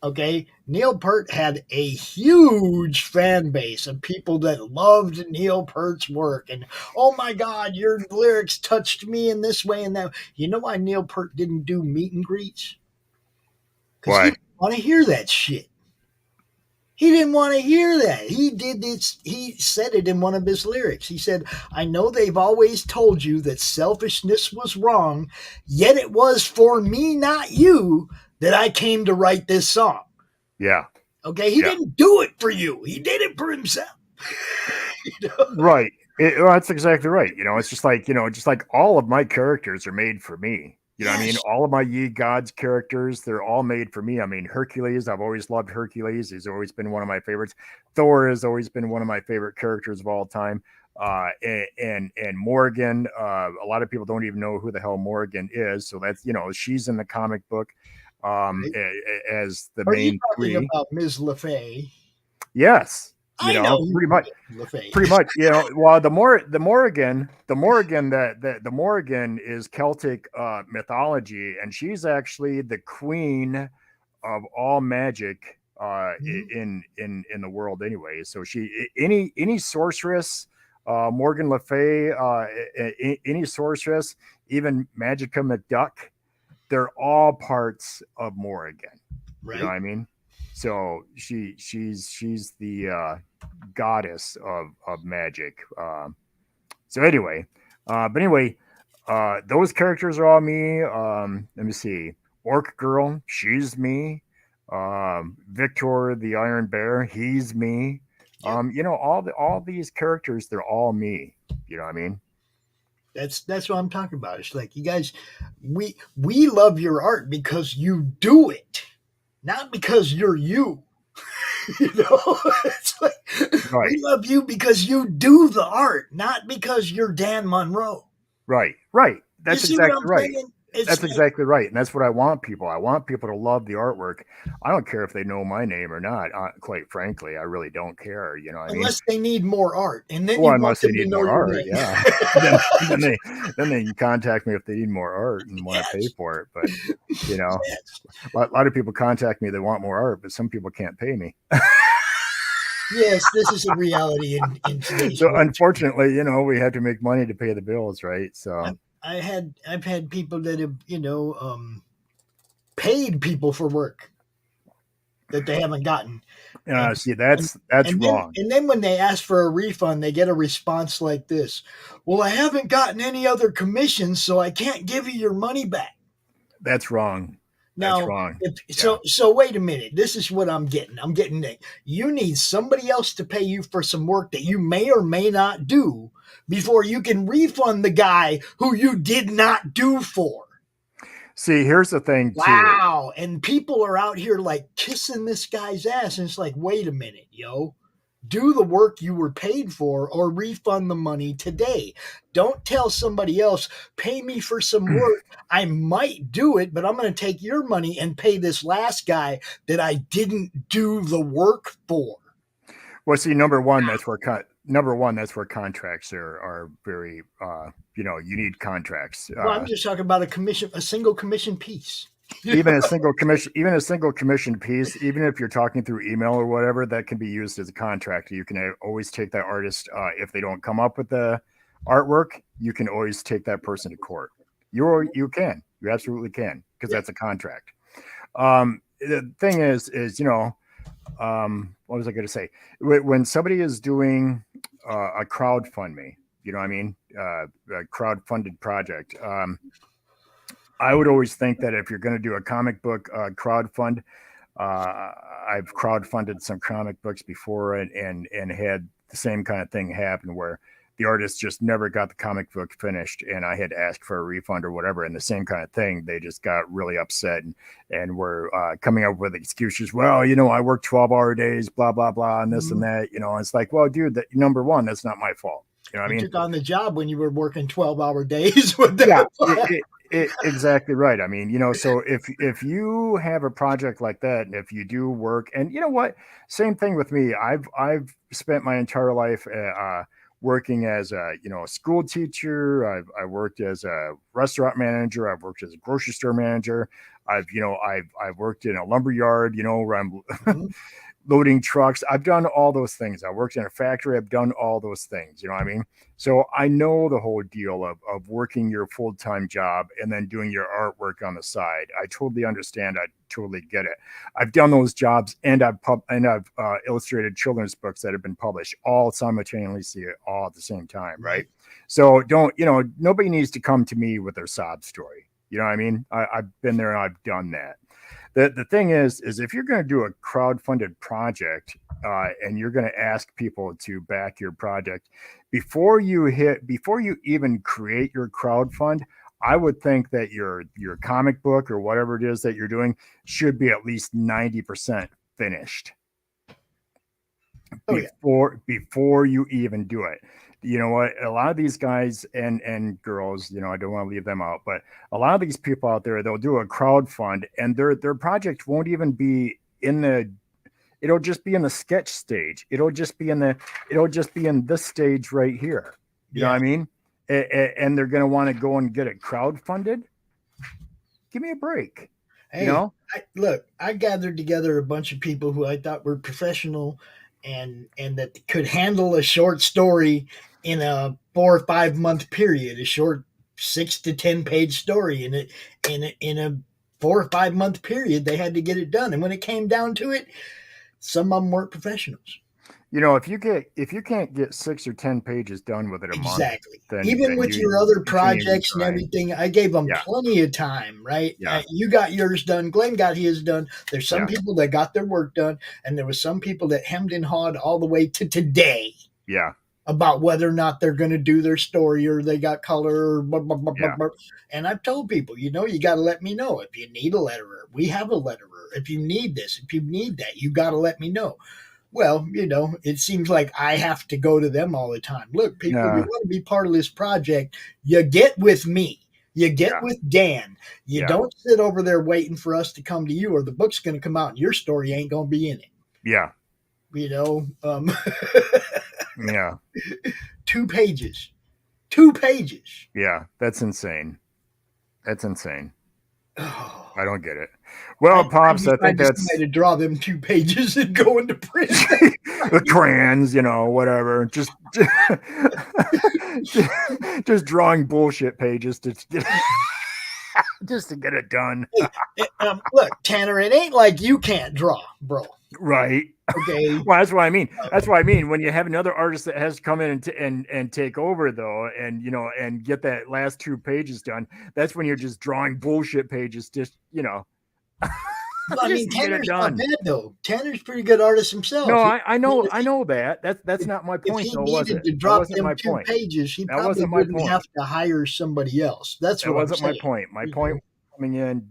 Okay, Neil Peart had a huge fan base of people that loved Neil Peart's work, and oh my God, your lyrics touched me in this way and that. You know why Neil Peart didn't do meet and greets? Because he Why? didn't want to hear that shit. He didn't want to hear that. He did this. He said it in one of his lyrics. He said, "I know they've always told you that selfishness was wrong, yet it was for me, not you, that I came to write this song." Yeah. Okay, he didn't do it for you. He did it for himself. Right. Well, that's exactly right. It's just like all of my characters are made for me. You know what I mean? All of my Ye Gods characters, they're all made for me. I mean, Hercules, I've always loved Hercules. He's always been one of my favorites. Thor has always been one of my favorite characters of all time. And Morgan, a lot of people don't even know who the hell Morgan is. So that's, she's in the comic book as the main you talking three. about Ms. LaFay? Yes. I know pretty much. LaFay. Pretty much, well, the Morrigan is Celtic mythology, and she's actually the queen of all magic in the world anyway. So any sorceress, Morgan Le Fay, any sorceress, even Magica McDuck, they're all parts of Morrigan. Right. You know what I mean? So she's the goddess of magic. So anyway, those characters are all me. Let me see. Orc Girl, she's me. Victor the Iron Bear, he's me. Yep. All these characters, they're all me. You know what I mean? That's what I'm talking about. It's like, you guys, we love your art because you do it, not because you're you. It's like, Right. we love you because you do the art, not because you're Dan Monroe. Right. That's exactly right. That's exactly right. And that's what I want people. I want people to love the artwork. I don't care if they know my name or not. Quite frankly, I really don't care. You know what I mean? Unless they need more art. And then unless they need more art, yeah. then they can contact me if they need more art and want to pay for it. But, a lot of people contact me, they want more art, but some people can't pay me. Yes, this is a reality in today's So world. unfortunately, we have to make money to pay the bills, right? So I've had people that have paid people for work that they haven't gotten. See, that's wrong. And then when they ask for a refund, they get a response like this: "Well, I haven't gotten any other commissions, so I can't give you your money back." That's wrong. Now, that's wrong. So wait a minute. This is what I'm getting. I'm getting that you need somebody else to pay you for some work that you may or may not do before you can refund the guy who you did not do for. See, here's the thing, too. Wow. And people are out here like kissing this guy's ass. And it's like, wait a minute, yo. Do the work you were paid for or refund the money today. Don't tell somebody else, pay me for some work. I might do it, but I'm going to take your money and pay this last guy that I didn't do the work for. Well, see, number one, that's where contracts are very, you need contracts. Well, I'm just talking about a single commission piece. Even a single commission piece, even if you're talking through email or whatever, that can be used as a contract. You can always take that artist, if they don't come up with the artwork, you can always take that person to court. You absolutely can, because that's a contract. The thing is, what was I going to say? When somebody is doing a crowdfunding, a crowdfunded project, I would always think that if you're going to do a comic book crowdfund, I've crowdfunded some comic books before and had the same kind of thing happen where the artist just never got the comic book finished and I had asked for a refund or whatever. And the same kind of thing, they just got really upset and were coming up with excuses. Well, I work 12-hour days, blah, blah, blah, and this and that, and it's like, well, dude, number one, that's not my fault. You know what I mean? You took on the job when you were working 12-hour days. Exactly right. I mean, so if you have a project like that, and if you do work, and you know what, same thing with me. I've spent my entire life working as a school teacher. I worked as a restaurant manager. I've worked as a grocery store manager. I've worked in a lumber yard. Where I'm loading trucks. I've done all those things. I worked in a factory. I've done all those things. You know what I mean? So I know the whole deal of working your full-time job and then doing your artwork on the side. I totally understand. I totally get it. I've done those jobs and I've illustrated children's books that have been published all simultaneously, all at the same time. Right. So nobody needs to come to me with their sob story. You know what I mean? I've been there and I've done that. The thing is if you're going to do a crowdfunded project and you're going to ask people to back your project before you even create your crowdfund, I would think that your comic book or whatever it is that you're doing should be at least 90% finished before you even do it. You know what? A lot of these guys and girls, I don't want to leave them out, but a lot of these people out there, they'll do a crowdfund and their project won't even be it'll just be in the sketch stage. It'll just be in this stage right here. You know what I mean? And they're going to want to go and get it crowdfunded. Give me a break. Hey, I gathered together a bunch of people who I thought were professional and that could handle a short story in a 4 or 5 month period, a short 6 to 10 page story in a 4 or 5 month period. They had to get it done. And when it came down to it, some of them weren't professionals. If you can't get 6 or 10 pages done within a month, even with your other projects and everything, I gave them plenty of time, right? Yeah. You got yours done. Glenn got his done. There's some people that got their work done, and there was some people that hemmed and hawed all the way to today. Yeah. About whether or not they're going to do their story or they got color or blah, blah, blah, blah, blah. And I've told people, you got to let me know if you need a letterer. We have a letterer. If you need this, if you need that, you got to let me know. Well, it seems like I have to go to them all the time. Look, people, you want to be part of this project, you get with me. You get with Dan. You don't sit over there waiting for us to come to you, or the book's going to come out and your story ain't going to be in it. Yeah. Yeah. 2 pages. 2 pages. Yeah, that's insane. Oh. I don't get it. Well, Pops, I think that's to draw them 2 pages and go into print. The crayons, whatever. Just drawing bullshit pages to just to get it done. Look, Tanner, it ain't like you can't draw, bro. Right. Okay. Well, that's what I mean. That's what I mean. When you have another artist that has to come in and take over, though, and and get that last 2 pages done, that's when you're just drawing bullshit pages. I mean, Tanner's not bad though. Tanner's a pretty good artist himself. No, I know that. That's not my point. If he needed to drop them 2 pages, he probably wouldn't have to hire somebody else. That wasn't my point. My point coming in.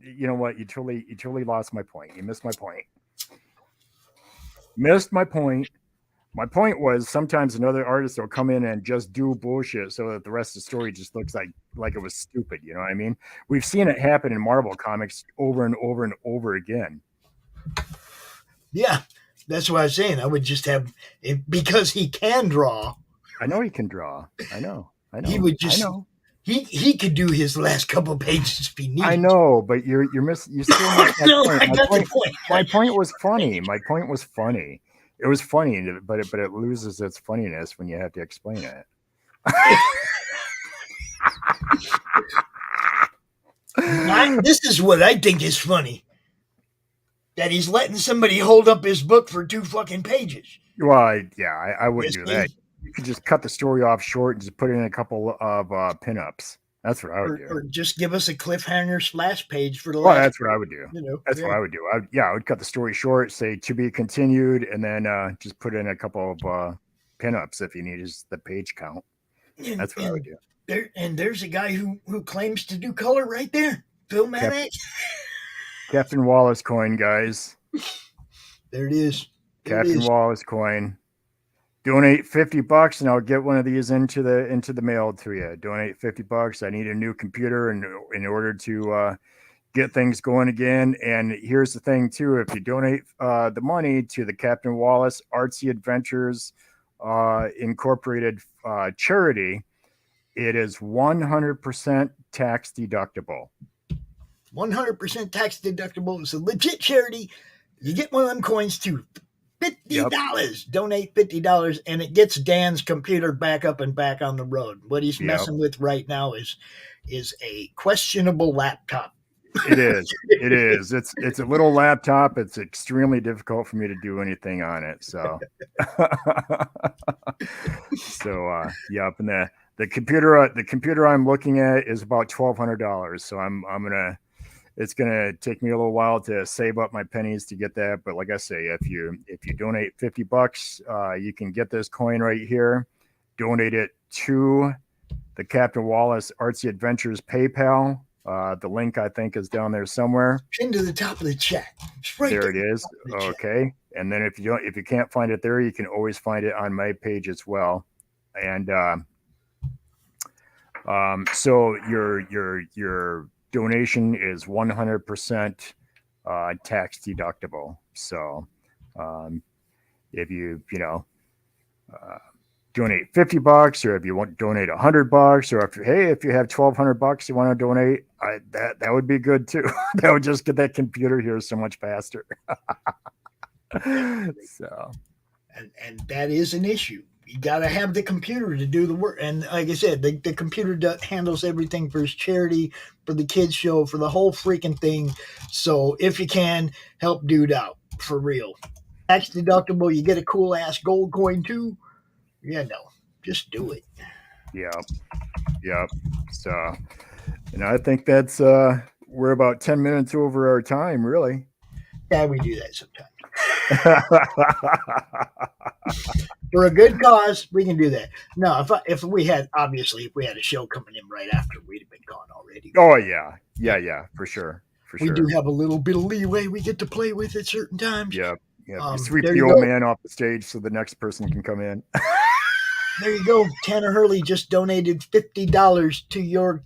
You know what? You totally lost my point. You missed my point. My point was sometimes another artist will come in and just do bullshit so that the rest of the story just looks like it was stupid. You know what I mean? We've seen it happen in Marvel comics over and over and over again. Yeah. That's what I was saying. I would just have, because he can draw. I know he can draw. I know. He would just. He could do his last couple pages if he needed. I know, but you're missing. You still miss that No, point. I got the point. My point was funny. My point was funny. It was funny, but it loses its funniness when you have to explain it. This is what I think is funny. That he's letting somebody hold up his book for 2 fucking pages. Well, I wouldn't do that. You could just cut the story off short and just put in a couple of pinups. That's what I would do. Or just give us a cliffhanger splash page for the Well, last. that's what I would do. That's what I would do. I would cut the story short, say to be continued, and then just put in a couple of pinups if you need the page count. That's what I would do. There's a guy who claims to do color right there. Phil Maniac. Captain Wallace coin, guys. There it is. Captain Wallace coin. Donate $50 and I'll get one of these into the mail to you. Donate $50. I need a new computer in order to get things going again. And here's the thing too: if you donate the money to the Captain Wallace Artsy Adventures Incorporated charity, it is 100% tax deductible. 100% tax deductible. It's a legit charity. You get one of them coins too. $50. Yep. Donate $50, and it gets Dan's computer back up and back on the road. What he's messing with right now is a questionable laptop. It is. It is. It's a little laptop. It's extremely difficult for me to do anything on it. So, yep. And the computer I'm looking at is about $1,200. So it's gonna take me a little while to save up my pennies to get that. But like I say, if you donate $50, you can get this coin right here. Donate it to the Captain Wallace Artsy Adventures PayPal. The link I think is down there somewhere. Pinned to the top of the chat. It's right there. It is. Okay. And then if you can't find it there, you can always find it on my page as well. And so your donation is 100% tax deductible. So if you donate $50, or if you want to donate $100, or if you have $1,200 you want to donate, that would be good too. That would just get that computer here so much faster. So, and that is an issue. You got to have the computer to do the work. And like I said, the computer handles everything for his charity, for the kids show, for the whole freaking thing. So if you can, help dude out for real. Tax deductible. You get a cool ass gold coin too. Just do it. Yep. So, I think that's we're about 10 minutes over our time, really. Yeah, we do that sometimes. For a good cause, we can do that. No, if we had a show coming in right after, we'd have been gone already. Oh yeah, for sure. We do have a little bit of leeway we get to play with at certain times. Yeah. You sweep the old man off the stage so the next person can come in. There you go. Tanner Hurley just donated $50 to your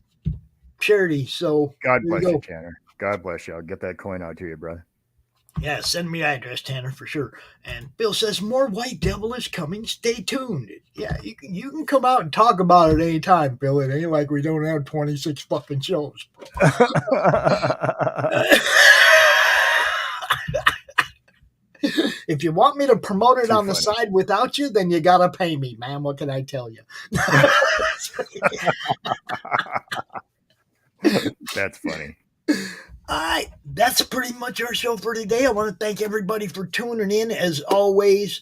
charity. So God bless you, Tanner. God bless you. I'll get that coin out to you, brother. Yeah, send me your address, Tanner, for sure. And Bill says more White Devil is coming. Stay tuned. Yeah, you can come out and talk about it anytime, Bill. It ain't like we don't have 26 fucking shows. If you want me to promote it on the side without you, then you gotta pay me, man. What can I tell you? That's funny. All right, that's pretty much our show for today. I want to thank everybody for tuning in. As always,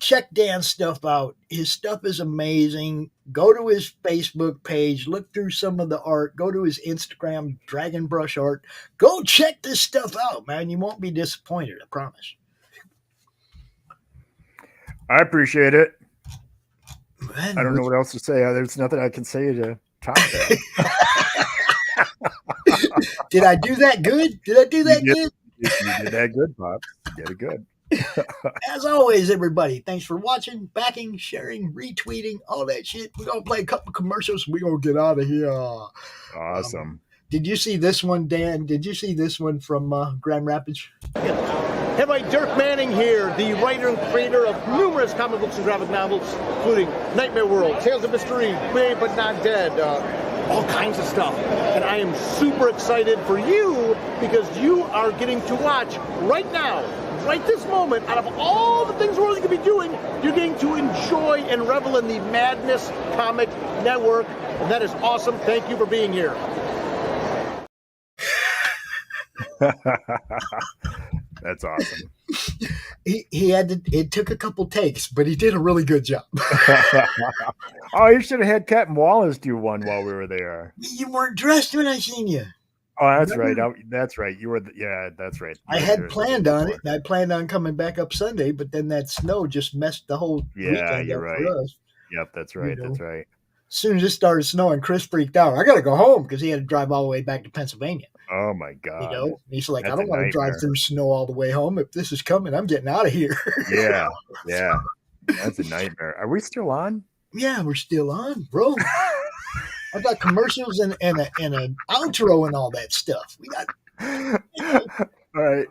check Dan's stuff out. His stuff is amazing. Go to his Facebook page, look through some of the art. Go to his Instagram, Dragon Brush Art. Go check this stuff out, man. You won't be disappointed, I promise. I appreciate it. Man, I don't know what else to say. There's nothing I can say to top that. Did I do that good? Did I do that good? You did that good, Pop. You did it good. As always, everybody, thanks for watching, backing, sharing, retweeting, all that shit. We're going to play a couple commercials. We're going to get out of here. Awesome. Did you see this one, Dan? Did you see this one from Grand Rapids? Everybody, Dirk Manning here, the writer and creator of numerous comic books and graphic novels, including Nightmare World, Tales of Mystery, Brave But Not Dead, all kinds of stuff. And I am super excited for you because you are getting to watch right now, right this moment, out of all the things we're going to be doing, you're getting to enjoy and revel in the Madness Comic Network. And that is awesome. Thank you for being here. That's awesome. He had to, it took a couple takes, but he did a really good job. Oh, you should have had Captain Wallace do one while we were there. You weren't dressed when I seen you. Oh, that's right. That's right. You were. Yeah, that's right. I had planned on it. I planned on coming back up Sunday, but then that snow just messed the whole weekend you're up right. for us. Yep, that's right. That's right. As soon as it started snowing, Chris freaked out. I got to go home because he had to drive all the way back to Pennsylvania. Oh my God! You know, and he's like, That's I don't want to drive through snow all the way home. If this is coming, I'm getting out of here. Yeah, yeah, that's a nightmare. Are we still on? Yeah, we're still on, bro. I've got commercials and an outro and all that stuff. We got. All right.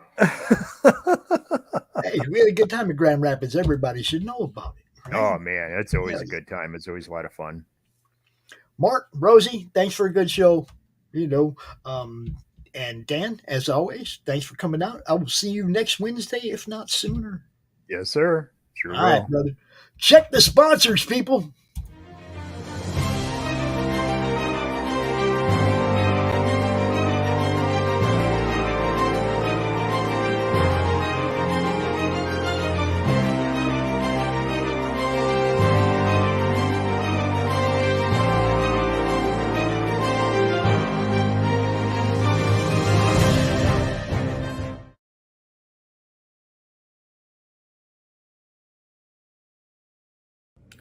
Hey, we had a good time at Grand Rapids. Everybody should know about it. Right? Oh man, it's always a good time. It's always a lot of fun. Mark, Rosie, thanks for a good show. You know, and Dan, as always, thanks for coming out. I will see you next Wednesday, if not sooner. Yes, sir. Sure All will. right, brother. Check the sponsors, people.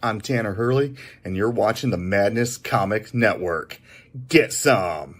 I'm Tanner Hurley, and you're watching the Madness Comic Network. Get some!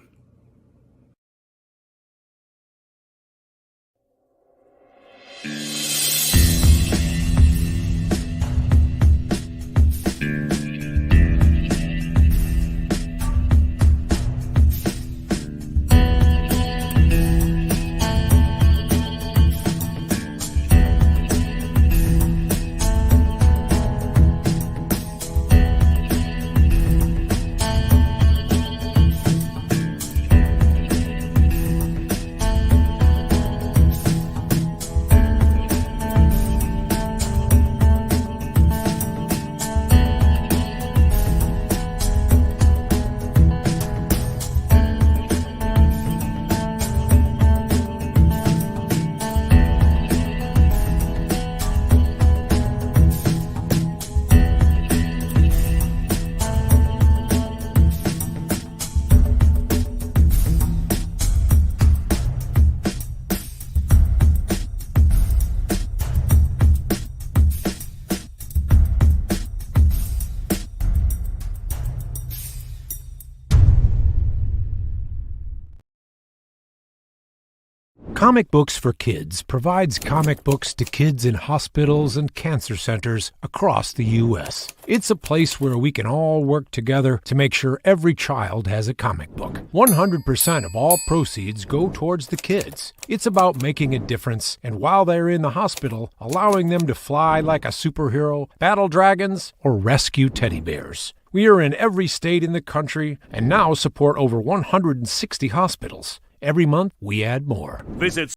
Comic Books for Kids provides comic books to kids in hospitals and cancer centers across the U.S. It's a place where we can all work together to make sure every child has a comic book. 100% of all proceeds go towards the kids. It's about making a difference, and while they're in the hospital, allowing them to fly like a superhero, battle dragons, or rescue teddy bears. We are in every state in the country and now support over 160 hospitals. Every month, we add more. Visit